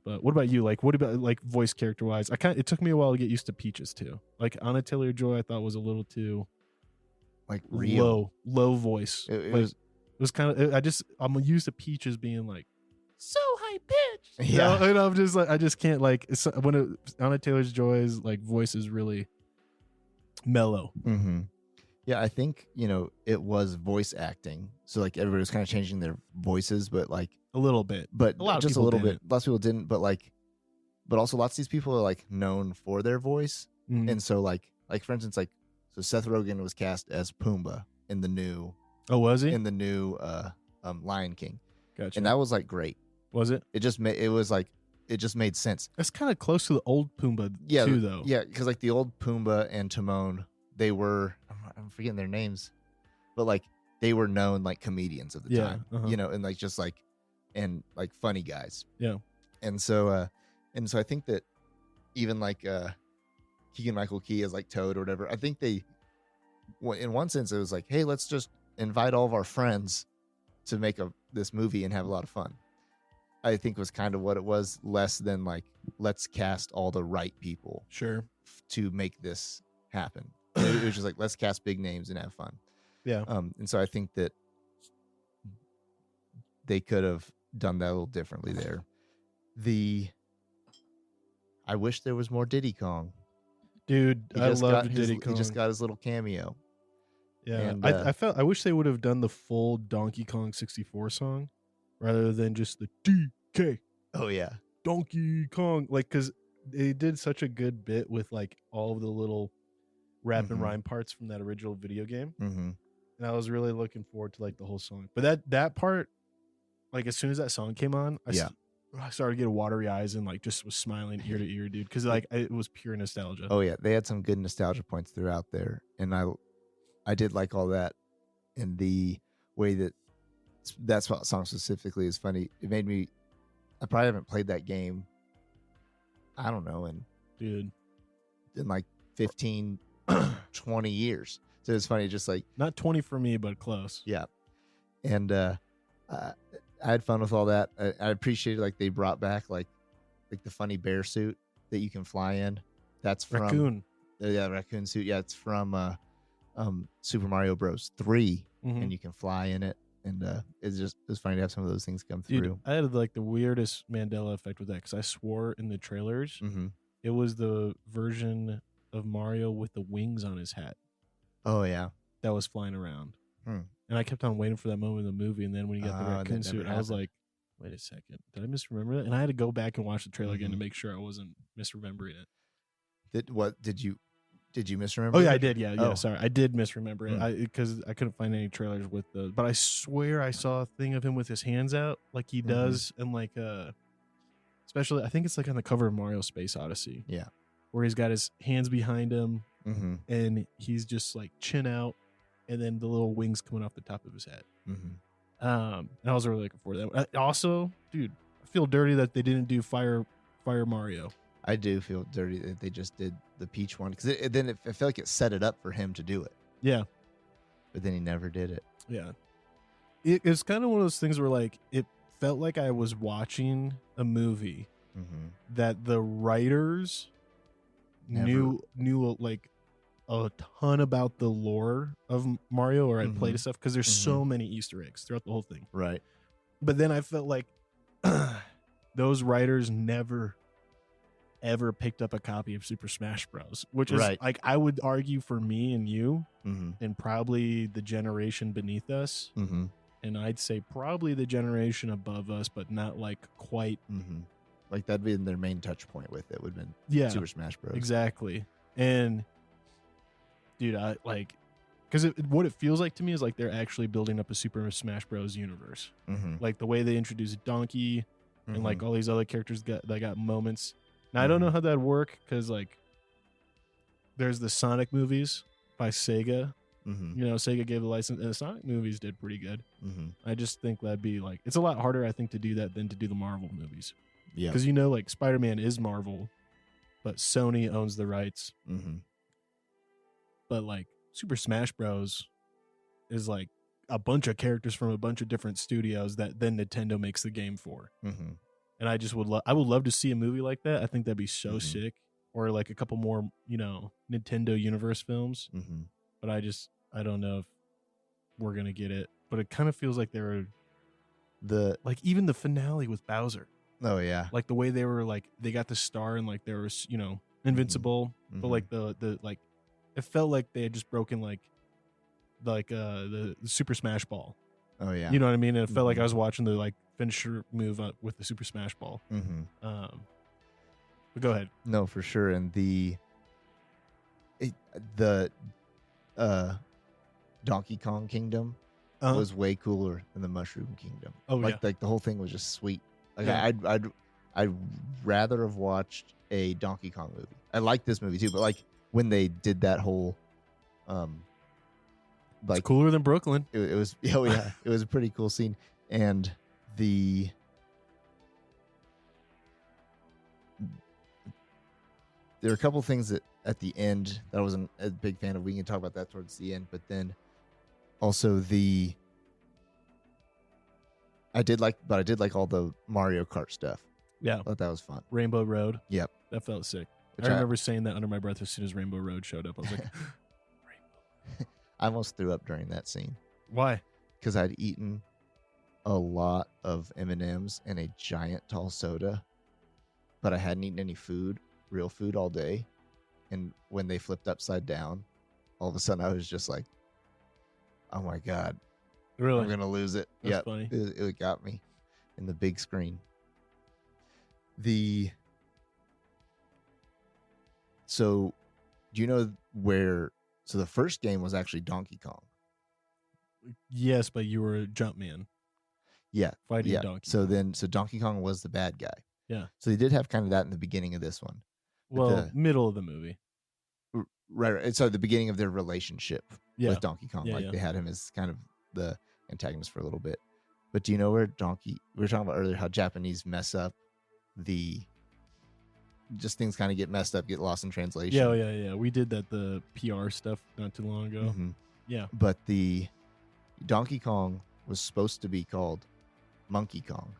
But what about you? Like, what about like voice character wise? It took me a while to get used to Peaches too. Like Anna Taylor-Joy, I thought was a little too like real low voice. It was kind of, I'm used to Peaches being like so high pitched. Yeah. And I'm just like, I just can't like, when Anna Taylor-Joy's like voice is really mellow. Yeah, I think, it was voice acting. So like everybody was kind of changing their voices, but like a little bit. But just a little bit. Lots of people didn't, but also lots of these people are like known for their voice. And so like for instance, like, so Seth Rogen was cast as Pumbaa in the new was he? In the new Lion King. Gotcha. And that was like great. Was it? It just made sense. That's kind of close to the old Pumbaa too, though. Yeah, because like the old Pumbaa and Timon, they were, I'm forgetting their names, but like they were known like comedians of the time, you know, and like just like, and like funny guys. Yeah. And so I think that even like Keegan-Michael Key as like Toad or whatever, I think they, in one sense, it was like, hey, let's just invite all of our friends to make this movie and have a lot of fun. I think was kind of what it was, less than like, let's cast all the right people to make this happen. It was just like, let's cast big names and have fun. Yeah. And so I think that they could have done that a little differently there. I wish there was more Diddy Kong. Dude, I love Diddy Kong. He just got his little cameo. Yeah. And, I wish they would have done the full Donkey Kong 64 song rather than just the DK. Oh yeah. Donkey Kong. Like, cause they did such a good bit with like all of the little rap and rhyme parts from that original video game. Mm-hmm. And I was really looking forward to like the whole song. But that part, like as soon as that song came on, I started to get watery eyes and like just was smiling ear to ear, dude. Cause like it was pure nostalgia. Oh yeah. They had some good nostalgia points throughout there. And I did like all that, and the way that song specifically is funny. It made me, I probably haven't played that game, I don't know, in like 15, 20 years. So it's funny, just like, not 20 for me, but close. Yeah. And I had fun with all that. I appreciated like they brought back like the funny bear suit that you can fly in. That's from Raccoon. Raccoon suit. Yeah, it's from Super Mario Bros. 3, and you can fly in it. And it's funny to have some of those things come through. Dude, I had like the weirdest Mandela effect with that because I swore in the trailers it was the version of Mario with the wings on his hat. Oh yeah, that was flying around. And I kept on waiting for that moment in the movie. And then when he got the raccoon suit, I was like, wait a second, did I misremember that? And I had to go back and watch the trailer again to make sure I wasn't misremembering it. Did you misremember? Oh yeah, I did. Yeah. Sorry, I did misremember it. Because I couldn't find any trailers with the. But I swear I saw a thing of him with his hands out, like he does, and like especially I think it's like on the cover of Mario Space Odyssey. Yeah, where he's got his hands behind him, and he's just like chin out, and then the little wings coming off the top of his head. And I was really looking forward to that. Also, dude, I feel dirty that they didn't do Fire Mario. I do feel dirty that they just did the Peach one, because then I feel like it set it up for him to do it. Yeah, but then he never did it. Yeah, it's kind of one of those things where like it felt like I was watching a movie that the writers knew like a ton about the lore of Mario, or had played stuff, because there's so many Easter eggs throughout the whole thing. Right. But then I felt like those writers never ever picked up a copy of Super Smash Bros, which is like, I would argue for me and you and probably the generation beneath us, and I'd say probably the generation above us, but not like quite like that'd been their main touch point with it, would have been Super Smash Bros. Exactly. And dude, I like, because what it feels like to me is like they're actually building up a Super Smash Bros universe, like the way they introduced Donkey and like all these other characters that got moments. Now, I don't know how that'd work, because like there's the Sonic movies by Sega. You know, Sega gave the license, and the Sonic movies did pretty good. I just think that'd be like, it's a lot harder, I think, to do that than to do the Marvel movies. Yeah, because you know, like Spider-Man is Marvel, but Sony owns the rights. But like Super Smash Bros is like a bunch of characters from a bunch of different studios that then Nintendo makes the game for. And I just would love to see a movie like that. I think that'd be so sick. Or like a couple more, you know, Nintendo Universe films. But I don't know if we're gonna get it. But it kind of feels like like even the finale with Bowser. Oh yeah. Like the way they were like, they got the star and like there was, you know, invincible. But like the like, it felt like they had just broken like the Super Smash Ball. Oh yeah. You know what I mean? And it felt like I was watching the like finisher move with the Super Smash Ball. But go ahead. No, for sure. And the Donkey Kong Kingdom was way cooler than the Mushroom Kingdom. Oh like the whole thing was just sweet. Like I'd rather have watched a Donkey Kong movie. I like this movie too, but like when they did that whole It's cooler than Brooklyn. It was oh yeah, it was a pretty cool scene. And there are a couple things that at the end that I wasn't a big fan of. We can talk about that towards the end, but then also I did like all the Mario Kart stuff. Yeah. I thought that was fun. Rainbow Road. Yep. That felt sick. Which I remember saying that under my breath as soon as Rainbow Road showed up. I was like, I almost threw up during that scene why? because I'd eaten a lot of M&Ms and a giant tall soda, but I hadn't eaten any real food all day. And when they flipped upside down, all of a sudden I was just like, oh my God, Really? I'm going to lose it. That's funny. It got me in the big screen. So do you know where, so the first game was actually Donkey Kong. Yes, but you were a Jumpman. Yeah. Fighting yeah. Donkey So Kong. Donkey Kong was the bad guy. Yeah. So they did have kind of that in the beginning of this one. Well, middle of the movie. Right. So the beginning of their relationship with Donkey Kong. Yeah, They had him as kind of the antagonist for a little bit. But do you know where we were talking about earlier how Japanese mess up just things kind of get messed up, get lost in translation. Yeah. We did the PR stuff not too long ago. Mm-hmm. Yeah. But the Donkey Kong was supposed to be called Monkey Kong.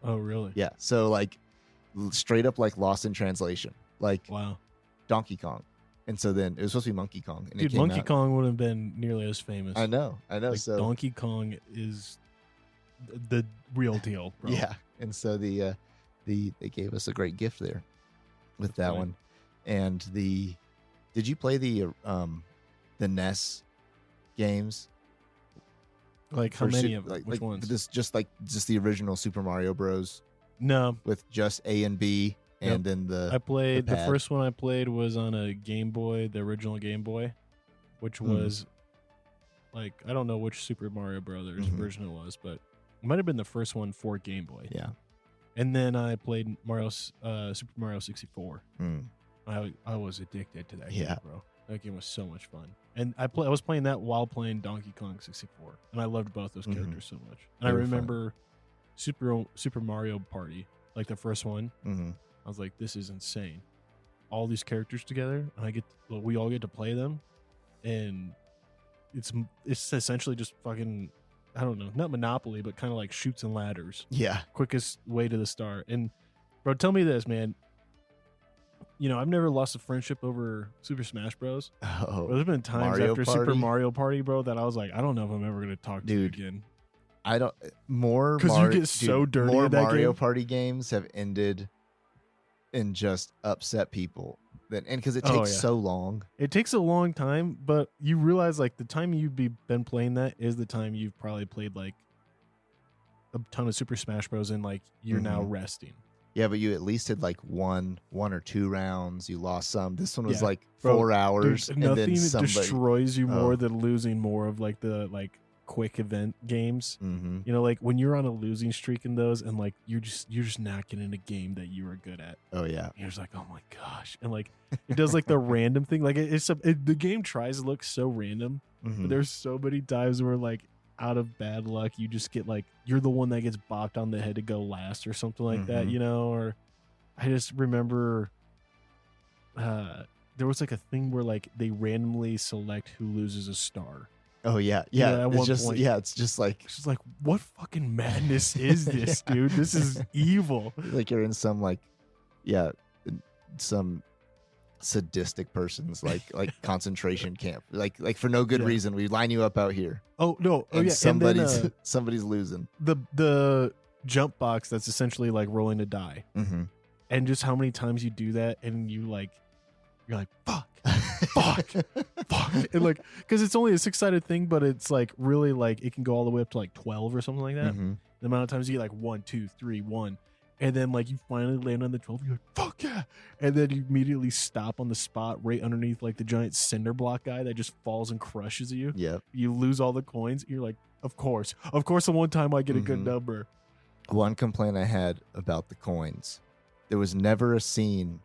Oh, really? Yeah. So like straight up like lost in translation. Like Wow. Donkey Kong. And so then it was supposed to be Monkey Kong. And Dude, Monkey Kong wouldn't have been nearly as famous. I know. Like, So Donkey Kong is the real deal, bro. yeah. And so they gave us a great gift there with that funny. one. And did you play the NES games? Like how For many Su- of them? like, Which like ones? just the original Super Mario Bros. No. With just A and B and then I played the pad. first one I played was on a Game Boy, the original Game Boy, which was like I don't know which Super Mario Brothers version it was, but it might have been the first one for Game Boy. Yeah. And then I played Super Mario 64. Mm. I was addicted to that Yeah. game, bro. That game was so much fun. And I was playing that while playing Donkey Kong 64. And I loved both those characters so much. And I They were fun. remember Super Mario Party, like the first one. Mm-hmm. I was like, this is insane. All these characters together, and we all get to play them, and it's essentially just fucking, I don't know, not Monopoly, but kind of like Chutes and Ladders. Yeah. Quickest way to the star. And bro, tell me this, man. You know, I've never lost a friendship over Super Smash Bros. Oh, But there's been times Mario after Party? Super Mario Party, bro, that I was like, I don't know if I'm ever gonna talk to you Dude. again. I don't more 'Cause you get so dirty More in that Mario game. Party games have ended and just upset people. And because it Oh, takes yeah. so long. It takes a long time, but you realize like the time you've been playing that is the time you've probably played like a ton of Super Smash Bros. And like you're now resting. Yeah, but you at least had like one or two rounds. You lost some. This one was Yeah. like Bro, 4 hours. Dude, and nothing then somebody. destroys you more Oh. than losing more of like the like quick event games. Mm-hmm. You know, like when you're on a losing streak in those, and like you're just not getting a game that you were good at. Oh yeah. You're just like, oh my gosh, and like it does like the random thing. Like the game tries to look so random, Mhm. but there's so many times where like out of bad luck, you just get like you're the one that gets bopped on the head to go last or something like that. Mhm. You know, or I just remember there was like a thing where like they randomly select who loses a star. Oh yeah. Yeah, Yeah. at It's one just point. yeah. It's just like It's just like, what fucking madness is this, dude? This is evil. you're in some like some sadistic person's like concentration camp. Like for no good Yeah. reason. We line you up out here. Oh no! Oh And yeah, somebody's and then, somebody's losing. the jump box that's essentially like rolling a die, Mm-hmm. and just how many times you do that, and you're like fuck, fuck, fuck, and like because it's only a 6-sided thing, but it's like really like it can go all the way up to like 12 or something like that. Mm-hmm. The amount of times you get like 1, 2, 3, 1, and then like you finally land on the 12, you're like fuck yeah, and then you immediately stop on the spot right underneath like the giant cinder block guy that just falls and crushes you. Yep. You lose all the coins. You're like, of course, the one time I get a good Mhm. number. One complaint I had about the coins, there was never a scene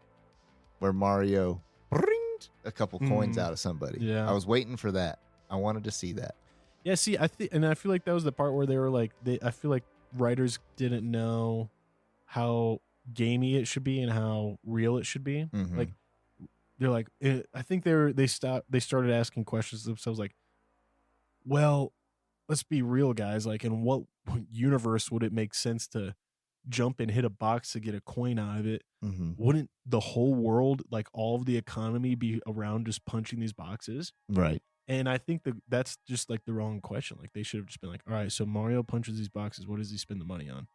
where Mario bring, coined a couple coins out of somebody. Yeah. I was waiting for that. I wanted to see that. Yeah, see, I feel like that was the part where they were like, I feel like writers didn't know how gamey it should be and how real it should be. Mhm. Like, they're like, I think they started asking questions themselves, like, well, let's be real, guys. Like, in what universe would it make sense to jump and hit a box to get a coin out of it? Mm-hmm. Wouldn't the whole world, like all of the economy, be around just punching these boxes? Right. And I think that's just like the wrong question. Like, they should have just been like, all right, so Mario punches these boxes. What does he spend the money on?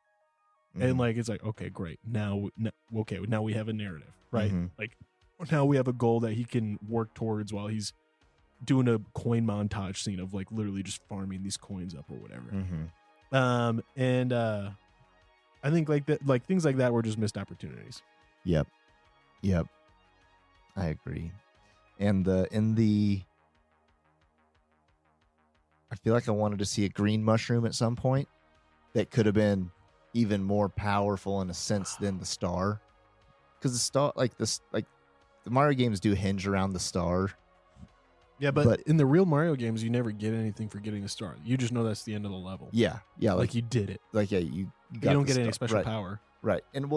And like, it's like, okay, great. Now we have a narrative, right? Mhm. Like, now we have a goal that he can work towards while he's doing a coin montage scene of like literally just farming these coins up or whatever. Mm-hmm. And I think like that, like things like that were just missed opportunities. Yep. I agree. And I feel like I wanted to see a green mushroom at some point that could have been even more powerful in a sense than the star. Because the star, the Mario games do hinge around the star. Yeah, but in the real Mario games, you never get anything for getting a star. You just know that's the end of the level. Yeah. Like you did it. Like, yeah, you don't get any special power. Right. And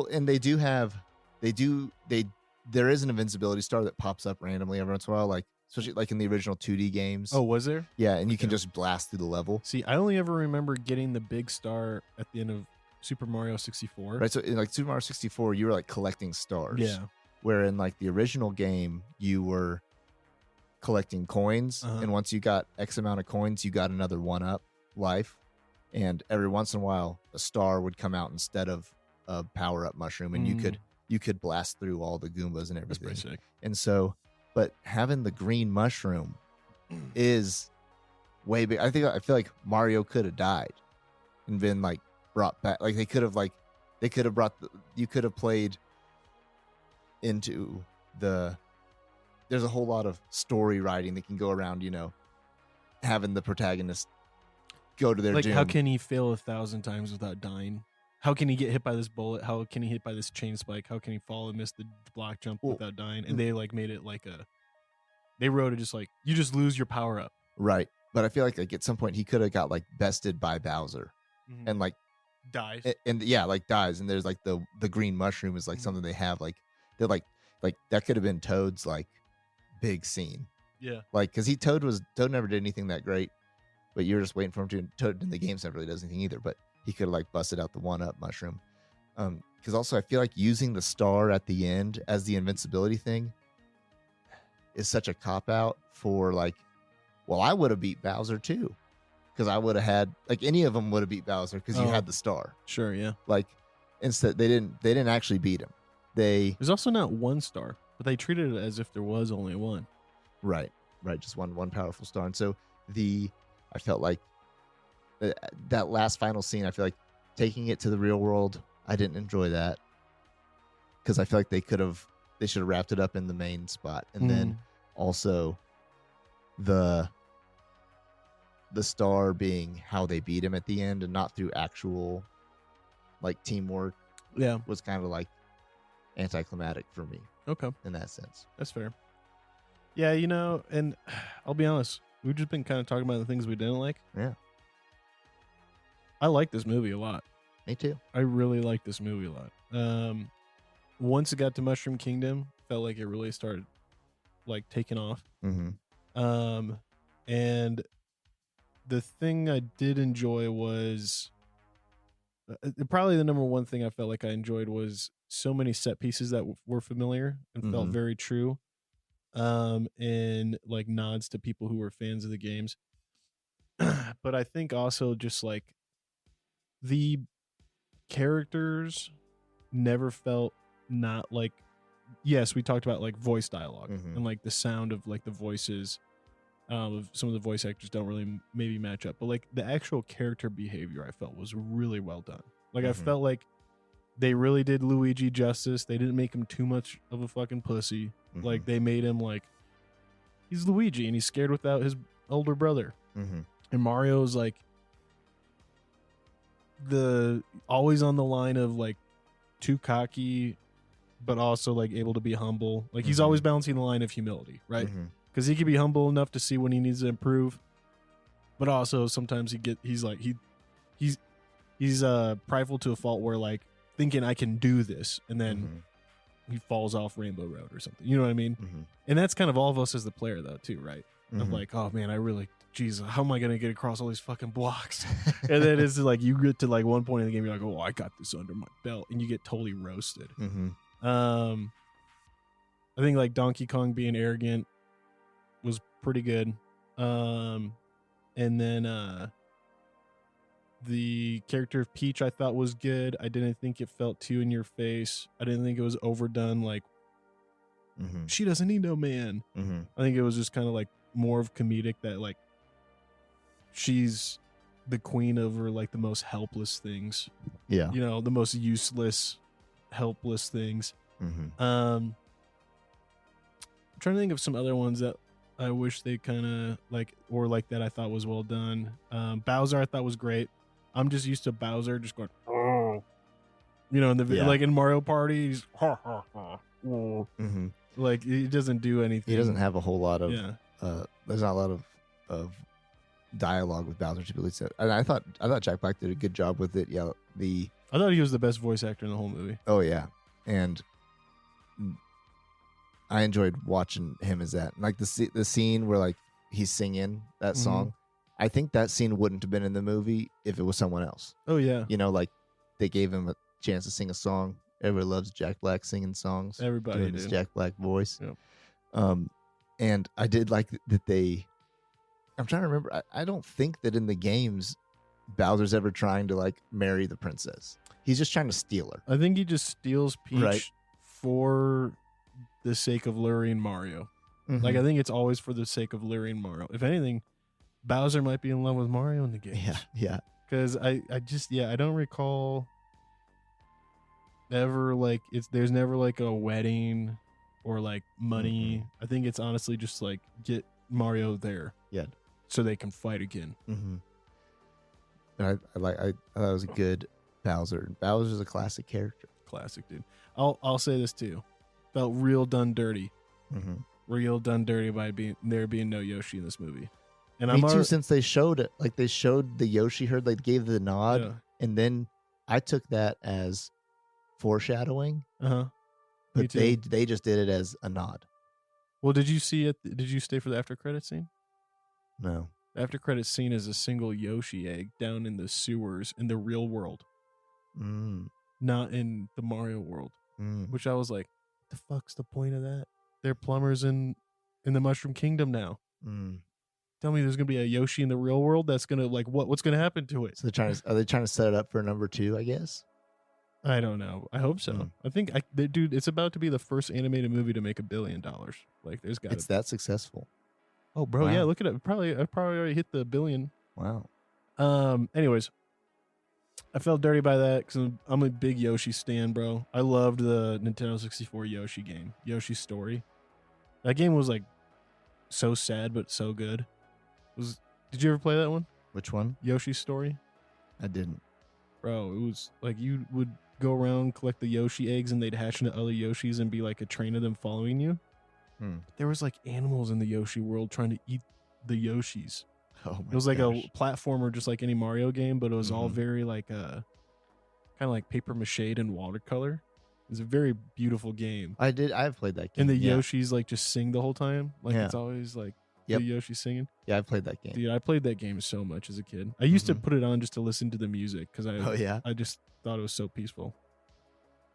there is an invincibility star that pops up randomly every once in a while, like especially like in the original 2D games. Oh, was there? Yeah, and you can just blast through the level. See, I only ever remember getting the big star at the end of Super Mario 64. Right, so in like Super Mario 64, you were like collecting stars. Yeah. Where in like the original game, you were collecting coins, and once you got X amount of coins, you got another 1-up life, and every once in a while, a star would come out instead of a power-up mushroom, and you could blast through all the Goombas and everything. That's pretty sick. And so, but having the green mushroom is way big. I feel like Mario could have died and been like brought back. Like you could have played into there's a whole lot of story writing that can go around, having the protagonist go to their doom. How can he fail 1,000 times without dying? How can he get hit by this bullet? How can he hit by this chain spike? How can he fall and miss the block jump without dying? And they like made it they wrote it just like, you just lose your power up. Right. But I feel like at some point he could have got like bested by Bowser and like dies. And yeah, like dies. And there's like the green mushroom is like something they have they're like that could have been Toad's like big scene. Yeah. Like, cause Toad never did anything that great, but you're just waiting for him to. Toad in the games never really does anything either, but he could have like busted out the 1-up mushroom. Cause also I feel like using the star at the end as the invincibility thing is such a cop out for like, well, I would have beat Bowser too. Cause I would have had like any of them would have beat Bowser because you had the star. Sure. Yeah. Like instead they didn't actually beat him. There's also not one star, but they treated it as if there was only one. Right. Just one powerful star. And so I felt like that last final scene, I feel like taking it to the real world, I didn't enjoy that because I feel like they should have wrapped it up in the main spot. And then also the star being how they beat him at the end and not through actual like teamwork. Yeah. Was kind of like anticlimactic for me. Okay. In that sense. That's fair. Yeah, and I'll be honest, we've just been kind of talking about the things we didn't like. Yeah. I like this movie a lot. Me too. I really like this movie a lot. Once it got to Mushroom Kingdom, felt like it really started like taking off. Mm-hmm. And the thing I did enjoy was probably the number one thing I felt like I enjoyed was so many set pieces that were familiar and felt very true. And like nods to people who were fans of the games. But I think also just like the characters never felt not like, yes, we talked about like voice dialogue and like the sound of like the voices of some of the voice actors don't really maybe match up, but like the actual character behavior I felt was really well done. Like I felt like they really did Luigi justice. They didn't make him too much of a fucking pussy. Like they made him like he's Luigi and he's scared without his older brother. And Mario's like the always on the line of like too cocky, but also like able to be humble. Like he's Mhm. always balancing the line of humility, right? Mhm. Because he can be humble enough to see when he needs to improve, but also sometimes he's prideful to a fault where like thinking I can do this, and then Mhm. he falls off Rainbow Road or something. You know what I mean? Mhm. And that's kind of all of us as the player though too, right? Of Mhm. like, oh man, Jesus, how am I gonna get across all these fucking blocks? And then it's like you get to like one point in the game, you're like, oh, I got this under my belt, and you get totally roasted. Mhm. I think like Donkey Kong being arrogant was pretty good. And then the character of Peach I thought was good. I didn't think it felt too in your face. I didn't think it was overdone. Like Mhm. she doesn't need no man. Mhm. I think it was just kind of like more of comedic that like she's the queen over like the most helpless things. Yeah. You know, the most useless, helpless things. Mhm. I'm trying to think of some other ones that I wish they kind of like, or like that I thought was well done. Bowser I thought was great. I'm just used to Bowser just going, oh, you know, in the Yeah. like in Mario Party, he's ha ha ha. Oh. Mhm. Like he doesn't do anything. He doesn't have a whole lot of. Yeah. There's not a lot of dialogue with Bowser to be released. And I thought Jack Black did a good job with it. Yeah. I thought he was the best voice actor in the whole movie. Oh yeah, and I enjoyed watching him as that. Like the scene where like he's singing that Mhm. song. I think that scene wouldn't have been in the movie if it was someone else. Oh yeah. You know, like they gave him a chance to sing a song. Everybody loves Jack Black singing songs. Everybody doing his do. Jack Black voice. Yep. And I did like that they. I'm trying to remember. I don't think that in the games, Bowser's ever trying to like marry the princess. He's just trying to steal her. I think he just steals Peach Right. for the sake of luring Mario. Like I think it's always for the sake of luring Mario. If anything, Bowser might be in love with Mario in the game. yeah. Because I don't recall ever like there's never like a wedding or like money. I think it's honestly just like get Mario there. Yeah. So they can fight again. Mm-hmm. And I thought it was a good Bowser. Bowser's a classic character. Classic, dude. I'll say this too. Felt real done dirty. Mm-hmm. Real done dirty by there being no Yoshi in this movie. And Me too, since they showed it. Like they showed the Yoshi herd, like gave the nod. Yeah. And then I took that as foreshadowing. Uh-huh. But they just did it as a nod. Well, did you see it? Did you stay for the after credit scene? No. The after credit scene is a single Yoshi egg down in the sewers in the real world. Not in the Mario world. Which I was like, the fuck's the point of that? They're plumbers in the Mushroom Kingdom now. Tell me there's gonna be a Yoshi in the real world that's gonna like what's gonna happen to it? So are they trying to set it up for number 2, I guess? I don't know. I hope so. I think dude, it's about to be the first animated movie to make $1 billion. Like there's got it's that successful. Oh bro, Wow. yeah, look at it. I probably already hit the $1 billion. Wow. Anyways, I felt dirty by that because I'm a big Yoshi stan, bro. I loved the Nintendo 64 Yoshi game, Yoshi's Story. That game was like so sad but so good. Did you ever play that one? Which one? Yoshi's Story? I didn't. Bro, it was like you would go around, collect the Yoshi eggs, and they'd hatch into other Yoshis and be like a train of them following you. There was like animals in the Yoshi world trying to eat the Yoshis. Oh my It was like gosh. a platformer, just like any Mario game, but it was all very like kind of like paper mache and watercolor. It was a very beautiful game. I've played that game. And the yeah. Yoshis like just sing the whole time. Like Yeah. it's always like Yep. the Yoshi singing. Yeah, I've played that game. Dude, I played that game so much as a kid. I used to put it on just to listen to the music because I just thought it was so peaceful.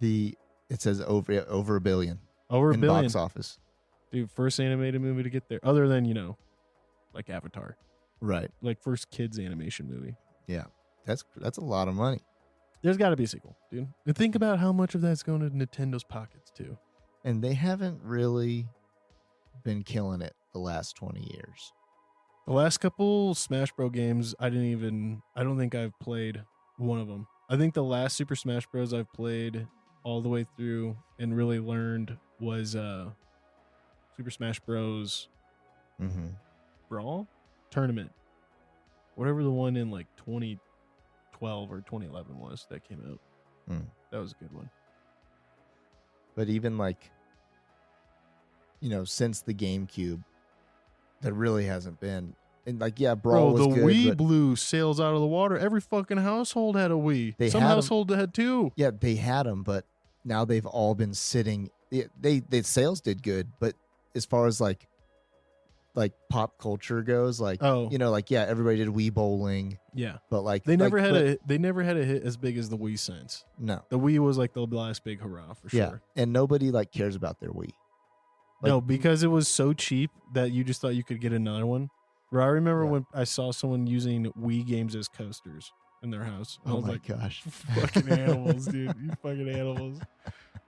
It says over $1 billion. Over $1 billion. Box office. Dude, first animated movie to get there. Other than, like Avatar. Right. Like first kids animation movie. Yeah. That's a lot of money. There's got to be a sequel, dude. And think about how much of that's going to Nintendo's pockets too. And they haven't really been killing it the last 20 years. The last couple Smash Bros. Games, I don't think I've played one of them. I think the last Super Smash Bros. I've played all the way through and really learned was Super Smash Bros. Brawl Tournament. Whatever the one in like 2012 or 2011 was that came out. That was a good one. But even like, since the GameCube, there really hasn't been. And like, yeah, Brawl Bro, was the good. Wii but blew sales out of the water. Every fucking household had a Wii. They Some had 'em. households had two. Yeah, they had them, but now they've all been sitting. They sales did good, but as far as like pop culture goes, like everybody did Wii bowling, Yeah. but like They never had a hit as big as the Wii since. no, The Wii was like the last big hurrah for yeah, sure. and nobody like cares about their Wii. No, because it was so cheap that you just thought you could get another one. Bro, I remember when I saw someone using Wii games as coasters in their house. I Oh was my like, gosh, fucking animals, dude. You fucking animals.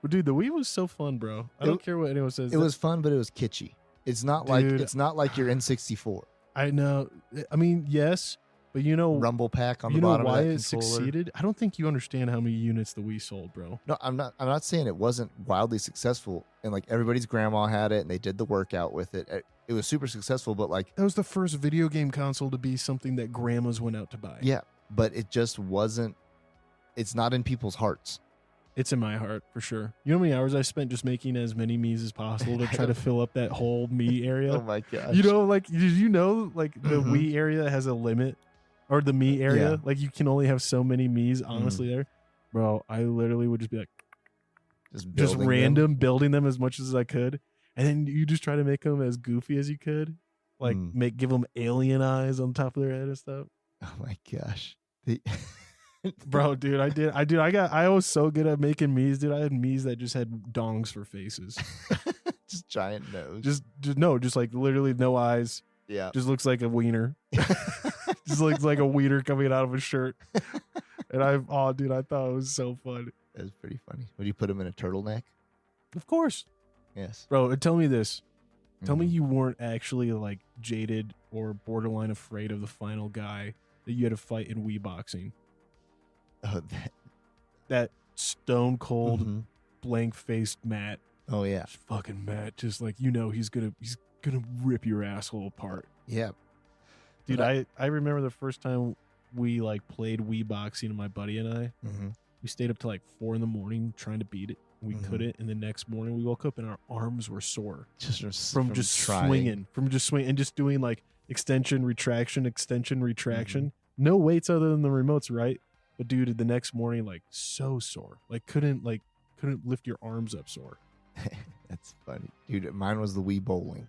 But dude, the Wii was so fun, bro. I don't care what anyone says. it was fun, but it was kitschy. It's not like Dude. it's not like your N64 I know. I mean, yes, but rumble pack on the you know bottom why of that it controller. succeeded? I don't think you understand how many units the Wii sold, bro. No, I'm not saying it wasn't wildly successful, and like everybody's grandma had it, and they did the workout with it. It was super successful, but like That was the first video game console to be something that grandmas went out to buy. yeah, but it just wasn't. It's not in people's hearts. It's in my heart for sure. You know how many hours I spent just making as many Miis as possible to try to fill up that whole Mii area? Oh my gosh! You know, like, did you know, like, the Mhm. Wii area has a limit? Or the Mii area? Yeah. Like, you can only have so many Miis, honestly, there. Bro, I literally would just be like, just just building random them. building them as much as I could. And then you just try to make them as goofy as you could. Like, give them alien eyes on top of their head and stuff. Oh my gosh! Bro, dude, I was so good at making Miis, dude. I had Miis that just had dongs for faces. just giant nose. Just like literally no eyes. yeah. Just looks like a wiener. Just looks like a wiener coming out of a shirt. And I thought it was so fun. That's pretty funny. Would you put him in a turtleneck? Of course. Yes. Bro, and tell me this. Tell me Mhm. you weren't actually like jaded or borderline afraid of the final guy that you had to fight in Wii boxing. Oh, That stone cold, Mhm. blank faced Matt. Oh yeah. Just fucking Matt. Just like, he's gonna rip your asshole apart. Yeah. Dude, But I remember the first time we like played Wii boxing, my buddy and I. Mm-hmm. We stayed up till like 4 a.m. trying to beat it. We Mhm. couldn't, and the next morning we woke up and our arms were sore Just from trying. swinging, and just doing like extension, retraction. Mm-hmm. No weights other than the remotes, right? But dude, the next morning, like so sore, like couldn't lift your arms up sore. That's funny, dude. Mine was the Wii bowling.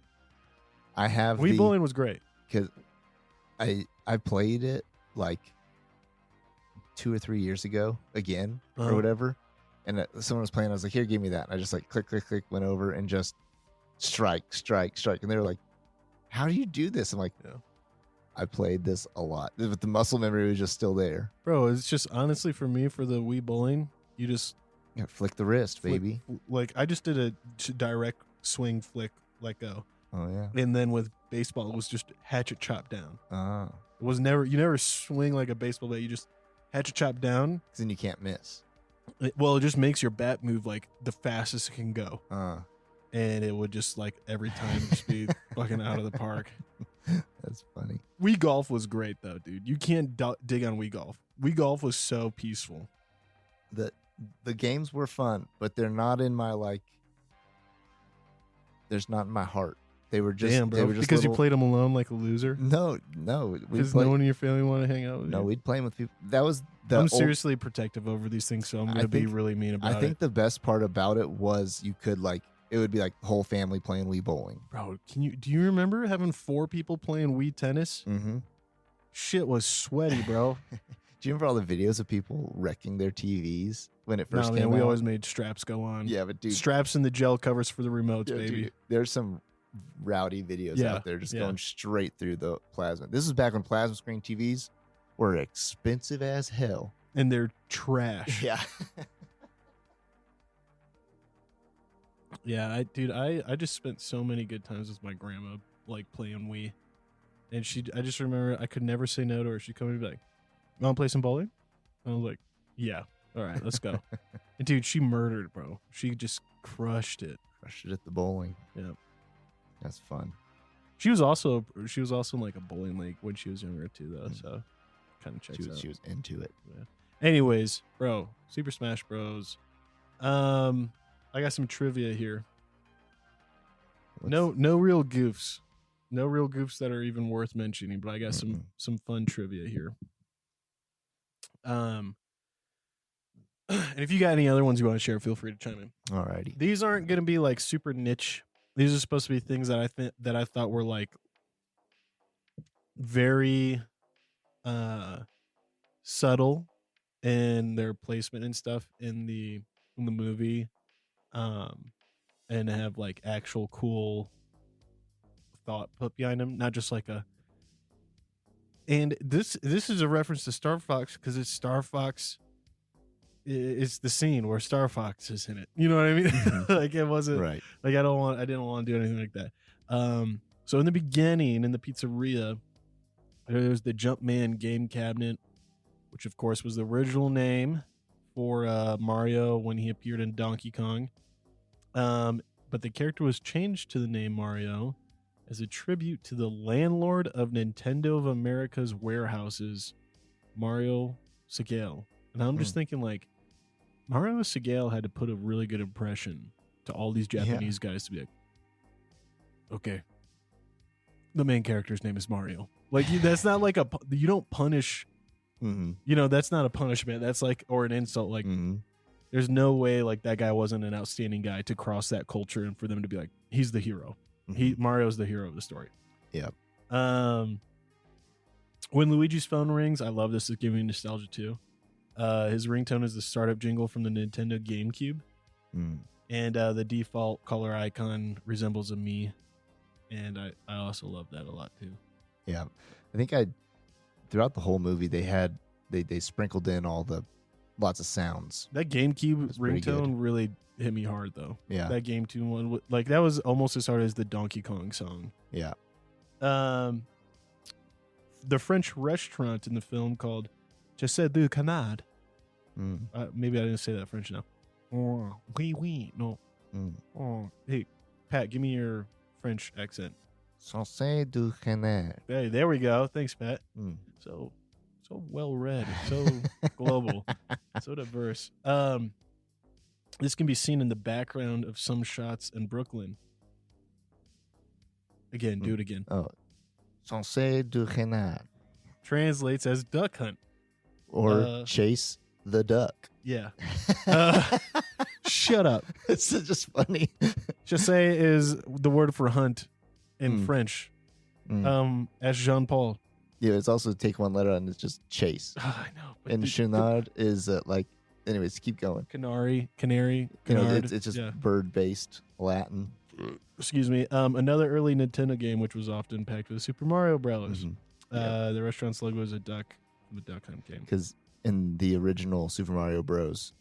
I have Wii bowling was great. because I played it like 2 or 3 years ago again Uh-huh. or whatever, and someone was playing. I was like, "Here, give me that." And I just like click, went over and just strike, and they were like, "How do you do this?" I'm like, Yeah. I played this a lot, but the muscle memory was just still there. Bro, it's just honestly for me, for the Wii bowling, you just Yeah, flick the wrist, baby. like I just did a direct swing flick, let go. Oh yeah. And then with baseball, it was just hatchet chop down. Ah, It was you never swing like a baseball bat. You just hatchet chop down. 'cause then you can't miss. It just makes your bat move like the fastest it can go. And it would just like every time just be fucking out of the park. That's funny. Wii Golf was great though, dude. You can't dig on Wii Golf. Wii Golf was so peaceful. The games were fun, but they're not in my like. There's not in my heart. They were just Damn, bro. They were just Because you little- played them alone like a loser. No. Because no one in your family want to hang out with No, you. we'd play them with people. That was the. I'm old- seriously protective over these things, so I'm I gonna be think- really mean about I think it. the best part about it was you could like it would be like the whole family playing Wii bowling. Bro, do you remember having 4 people playing Wii tennis? Mm-hmm. Shit was sweaty, bro. Do you remember all the videos of people wrecking their TVs when it first No, came man, we out? always made straps go on. Yeah, but dude, Straps and the gel covers for the remotes, yeah, baby. dude, there's some rowdy videos Yeah, out there just yeah. going straight through the plasma. This is back when plasma screen TVs were expensive as hell. And they're trash. Yeah. Yeah, I just spent so many good times with my grandma, like playing Wii. And I just remember I could never say no to her. She'd come and be like, "You want to play some bowling?" And I was like, "Yeah, all right, let's go." And dude, she murdered, bro. She just crushed it. Crushed it at the bowling. Yeah. That's fun. She was also in like a bowling league when she was younger too, though. So kind of checks out. She was into it. Anyways, bro, Super Smash Bros. I I got some trivia here. Let's- No real goofs. No real goofs that are even worth mentioning, but I got some fun trivia here. And if you got any other ones you want to share, feel free to chime in. Alrighty. These aren't going to be like super niche. These are supposed to be things that I thought were like very subtle in their placement and stuff in the movie, and have like actual cool thought put behind them, not just like a. And this is a reference to Star Fox because it's Star Fox. It's the scene where Star Fox is in it. You know what I mean? Like it wasn't Right. like I didn't want to do anything like that. So in the beginning, in the pizzeria, there's the Jumpman game cabinet, which of course was the original name for Mario when he appeared in Donkey Kong. But the character was changed to the name Mario as a tribute to the landlord of Nintendo of America's warehouses, Mario Segale. And I'm just thinking, like, Mario Segale had to put a really good impression to all these Japanese guys to be like, okay, the main character's name is Mario. Like, that's not like you don't punish, you know, that's not a punishment. That's like, or an insult. Like, there's no way, like, that guy wasn't an outstanding guy to cross that culture and for them to be like, he's the hero. Mario's the hero of the story. Yep. When Luigi's phone rings, I love this. It's giving me nostalgia too. His ringtone is the startup jingle from the Nintendo GameCube. And the default color icon resembles a me. And I also love that a lot too. Yeah. I think throughout the whole movie, they sprinkled in lots of sounds. That GameCube It's pretty ringtone good. really hit me hard though. Yeah. That Game 2 one, like that was almost as hard as the Donkey Kong song. Yeah. The French restaurant in the film called Chassé du Canard. Maybe I didn't say that French now. Oh, oui, no. Oh, hey, Pat, give me your French accent. Chassé du Canard. Hey, there we go. Thanks, Pat. So well read, so global, so diverse. This can be seen in the background of some shots in Brooklyn. Again, do it again. Oh, Chassé du Canard. Translates as duck hunt. Or chase the duck. Yeah. Shut up. It's just funny. Chassé is the word for hunt in French. As Jean Paul. Yeah, it's also take one letter and it's just chase. I know. And Chenard is like, anyways, keep going. Canary. You know, Canard. it's just bird-based Latin. Excuse me. Another early Nintendo game, which was often packed with Super Mario Bros. The restaurant's logo is a duck from the Duck Hunt game. Because in the original Super Mario Bros.,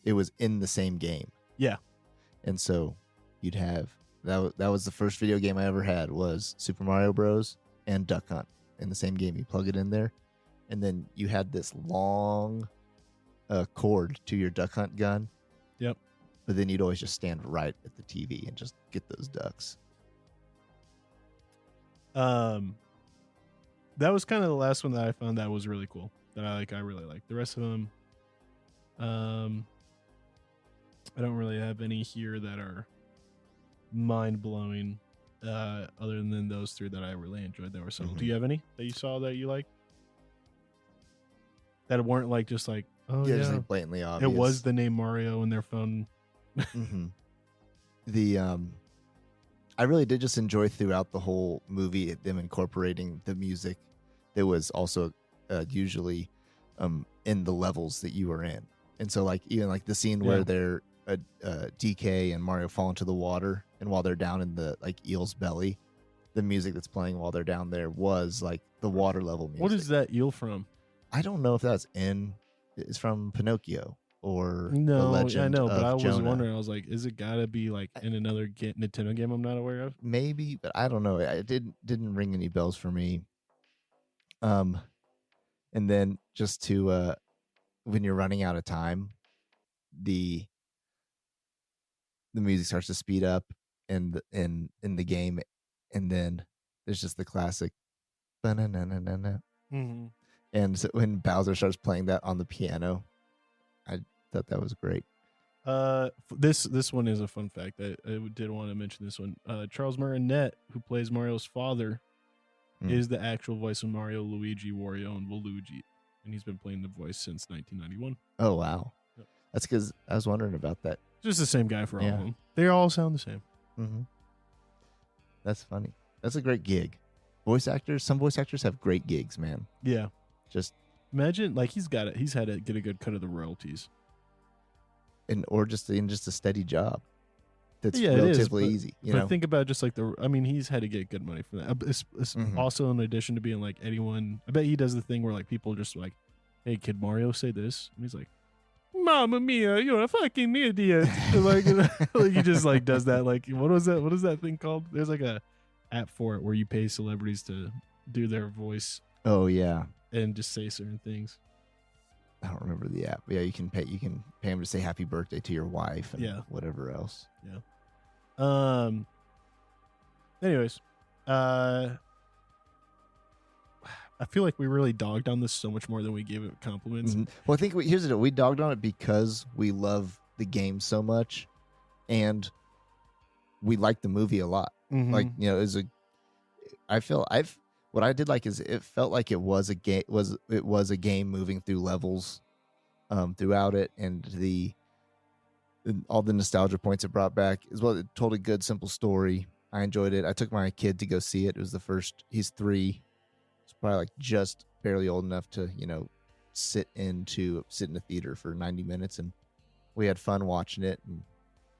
it was in the same game. Yeah. And so you'd have that was the first video game I ever had was Super Mario Bros. And Duck Hunt in the same game. You plug it in there, and then you had this long cord to your Duck Hunt gun. Yep. But then you'd always just stand right at the TV and just get those ducks. That was kind of the last one that I found that was really cool. That I really like. The rest of them, I don't really have any here that are mind blowing. Other than those three that I really enjoyed, there were some. Do you have any that you saw that you liked? That weren't like just like Just like blatantly obvious. it was the name Mario in their phone. I really did just enjoy throughout the whole movie them incorporating the music that was also usually in the levels that you were in. And so like even like the scene where they're DK and Mario fall into the water, and while they're down in the like eel's belly, the music that's playing while they're down there was like the water level music. What is that eel from? I don't know if it's from Pinocchio or No, the Legend I know, but of I was Jonah. wondering. I was like, is it gotta be like in another Nintendo game I'm not aware of? Maybe, but I don't know. It didn't ring any bells for me. And then just to when you're running out of time, the music starts to speed up in the game, and then there's just the classic ba-na-na-na-na-na. And so when Bowser starts playing that on the piano, I thought that was great. This one is a fun fact. I did want to mention this one. Charles Martinet, who plays Mario's father, is the actual voice of Mario, Luigi, Wario, and Waluigi, and he's been playing the voice since 1991. Oh wow, Yep. That's because I was wondering about that. Just the same guy for all Yeah. of them. They all sound the same. Mm-hmm. That's funny. That's a great gig. Some voice actors have great gigs, man. Yeah. Just imagine, like, he's had to get a good cut of the royalties, or just in a steady job. That's Yeah, it is, relatively but- easy. You but know, think about just like he's had to get good money for that. It's Mhm. also in addition to being like anyone. I bet he does the thing where like people just like, "Hey, kid Mario, say this," and he's like, "Mamma mia, you're a fucking idiot!" And, like he just like does that. Like what is that thing called? There's like a app for it where you pay celebrities to do their voice oh yeah. and just say certain things. I don't remember the app. Yeah, you can pay him to say happy birthday to your wife and Yeah. whatever else. Anyways, I feel like we really dogged on this so much more than we gave it compliments. Mhm. Well, I think here's the deal. We dogged on it because we love the game so much, and we like the movie a lot. Mhm. Like what I did like is it felt like it was a game a game moving through levels throughout it, and all the nostalgia points it brought back as well. It told a good simple story. I enjoyed it. I took my kid to go see it. It was the first. He's 3. He's probably like just barely old enough to sit in a theater for 90 minutes, and we had fun watching it. And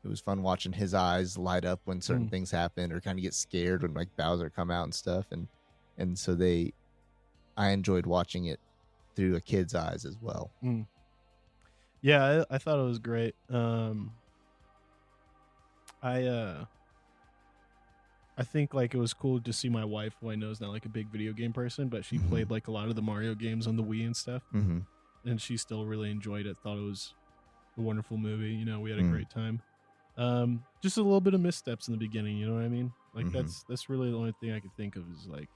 it was fun watching his eyes light up when certain things happen, or kind of get scared when like Bowser come out and stuff. And so I enjoyed watching it through a kid's eyes as well. Yeah, I thought it was great. I think like it was cool to see my wife, who I know is not like a big video game person, but she played like a lot of the Mario games on the Wii and stuff, Mm-hmm. and she still really enjoyed it. Thought it was a wonderful movie. We had a great time. Just a little bit of missteps in the beginning. You know what I mean? Like that's really the only thing I could think of is like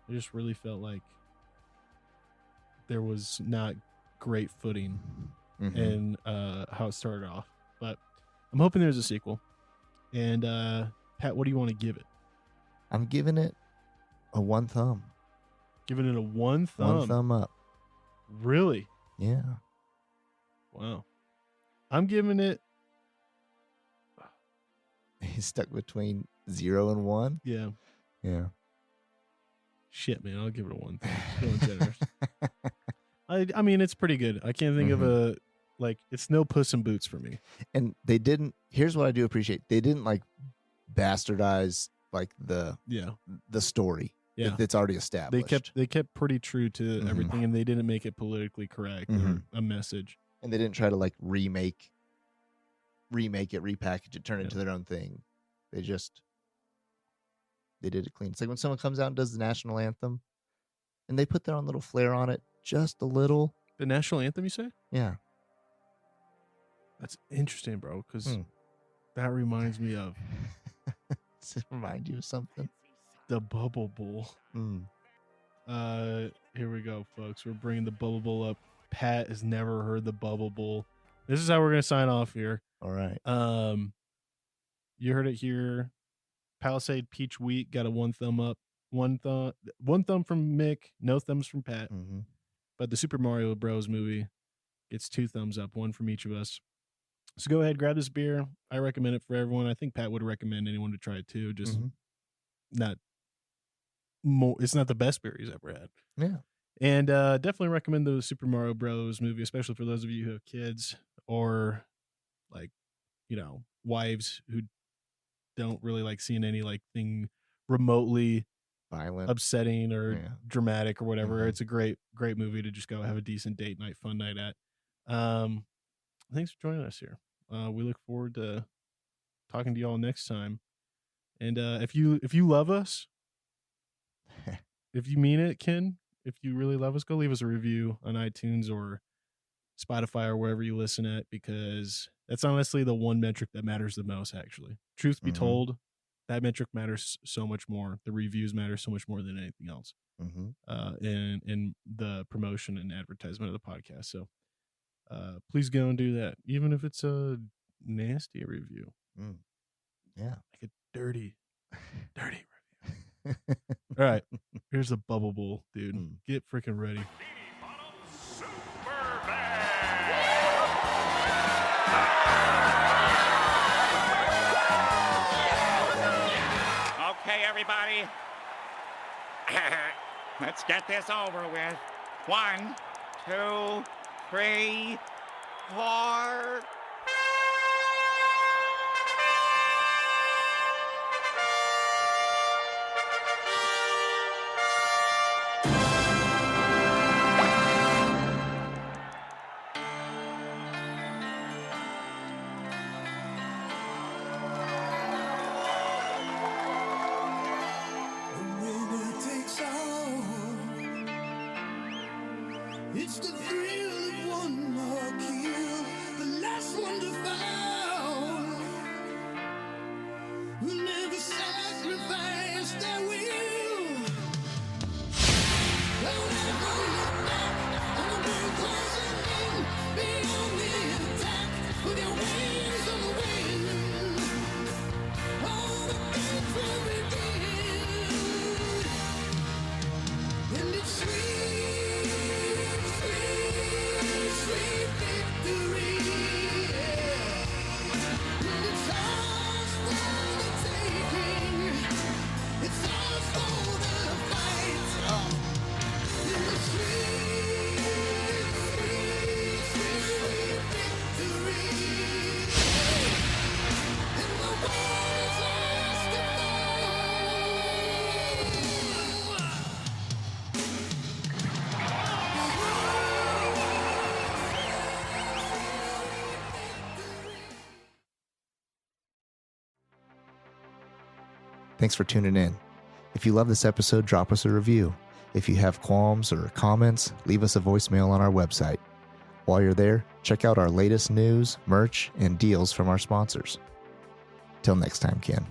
I just really felt like there was not great footing in how it started off. But I'm hoping there's a sequel. And Pat, what do you want to give it? I'm giving it a 1 thumb. Giving it a 1 thumb. 1 thumb up. Really? Yeah. Wow. I'm giving it. He's stuck between 0 and 1. Yeah. Yeah. Shit, man. I'll give it a 1 thumb. Feeling generous. I mean, it's pretty good. I can't think of a it's no Puss in Boots for me. And they didn't. Here's what I do appreciate. They didn't like bastardize like the story. Yeah. It's already established. They kept pretty true to everything, and they didn't make it politically correct or a message. And they didn't try to like remake it, repackage it, turn it into their own thing. They did it clean. It's like when someone comes out and does the national anthem, and they put their own little flair on it, just a little. The national anthem, you say? Yeah. That's interesting, bro, because that reminds me of Does it remind you of something? the Bubble Bowl. Here we go, folks. We're bringing the Bubble Bowl up. Pat has never heard the Bubble Bowl. This is how we're gonna sign off here. All right. You heard it here. Palisade Peach Wheat got a 1 thumb up. One thumb from Mick, no thumbs from Pat. But the Super Mario Bros. Movie gets 2 thumbs up, 1 from each of us. So go ahead, grab this beer. I recommend it for everyone. I think Pat would recommend anyone to try it too. Just not more. It's not the best beer he's ever had. Yeah. And definitely recommend the Super Mario Bros. Movie, especially for those of you who have kids or like, wives who don't really like seeing any like thing remotely Violent, upsetting or dramatic or whatever. It's a great movie to just go have a decent date night, fun night at. Thanks for joining us here. We look forward to talking to y'all next time. And if you love us, if you mean it, Ken, if you really love us, go leave us a review on iTunes or Spotify or wherever you listen at, because that's honestly the one metric that matters the most, actually. Truth be told, that metric matters so much more. The reviews matter so much more than anything else. In the promotion and advertisement of the podcast. So please go and do that, even if it's a nasty review. Yeah. Like a dirty review. All right, here's a bubble bowl, dude. Get freaking ready. Okay, everybody. Let's get this over with. 1, 2, 3, 4. It's the thrill of one more kill, the last one to fall. Who never sacrifice their will. Don't ever look back on the world closing in. Be on the attack with your wings on the wind. All the things will begin. And it's sweet. Sweet victory, it's ours for the taking, it's ours for the fight. In the sweet, sweet, sweet victory, and the war is ours to Thanks for tuning in. If you love this episode, drop us a review. If you have qualms or comments, leave us a voicemail on our website. While you're there, check out our latest news, merch, and deals from our sponsors. Till next time, Ken.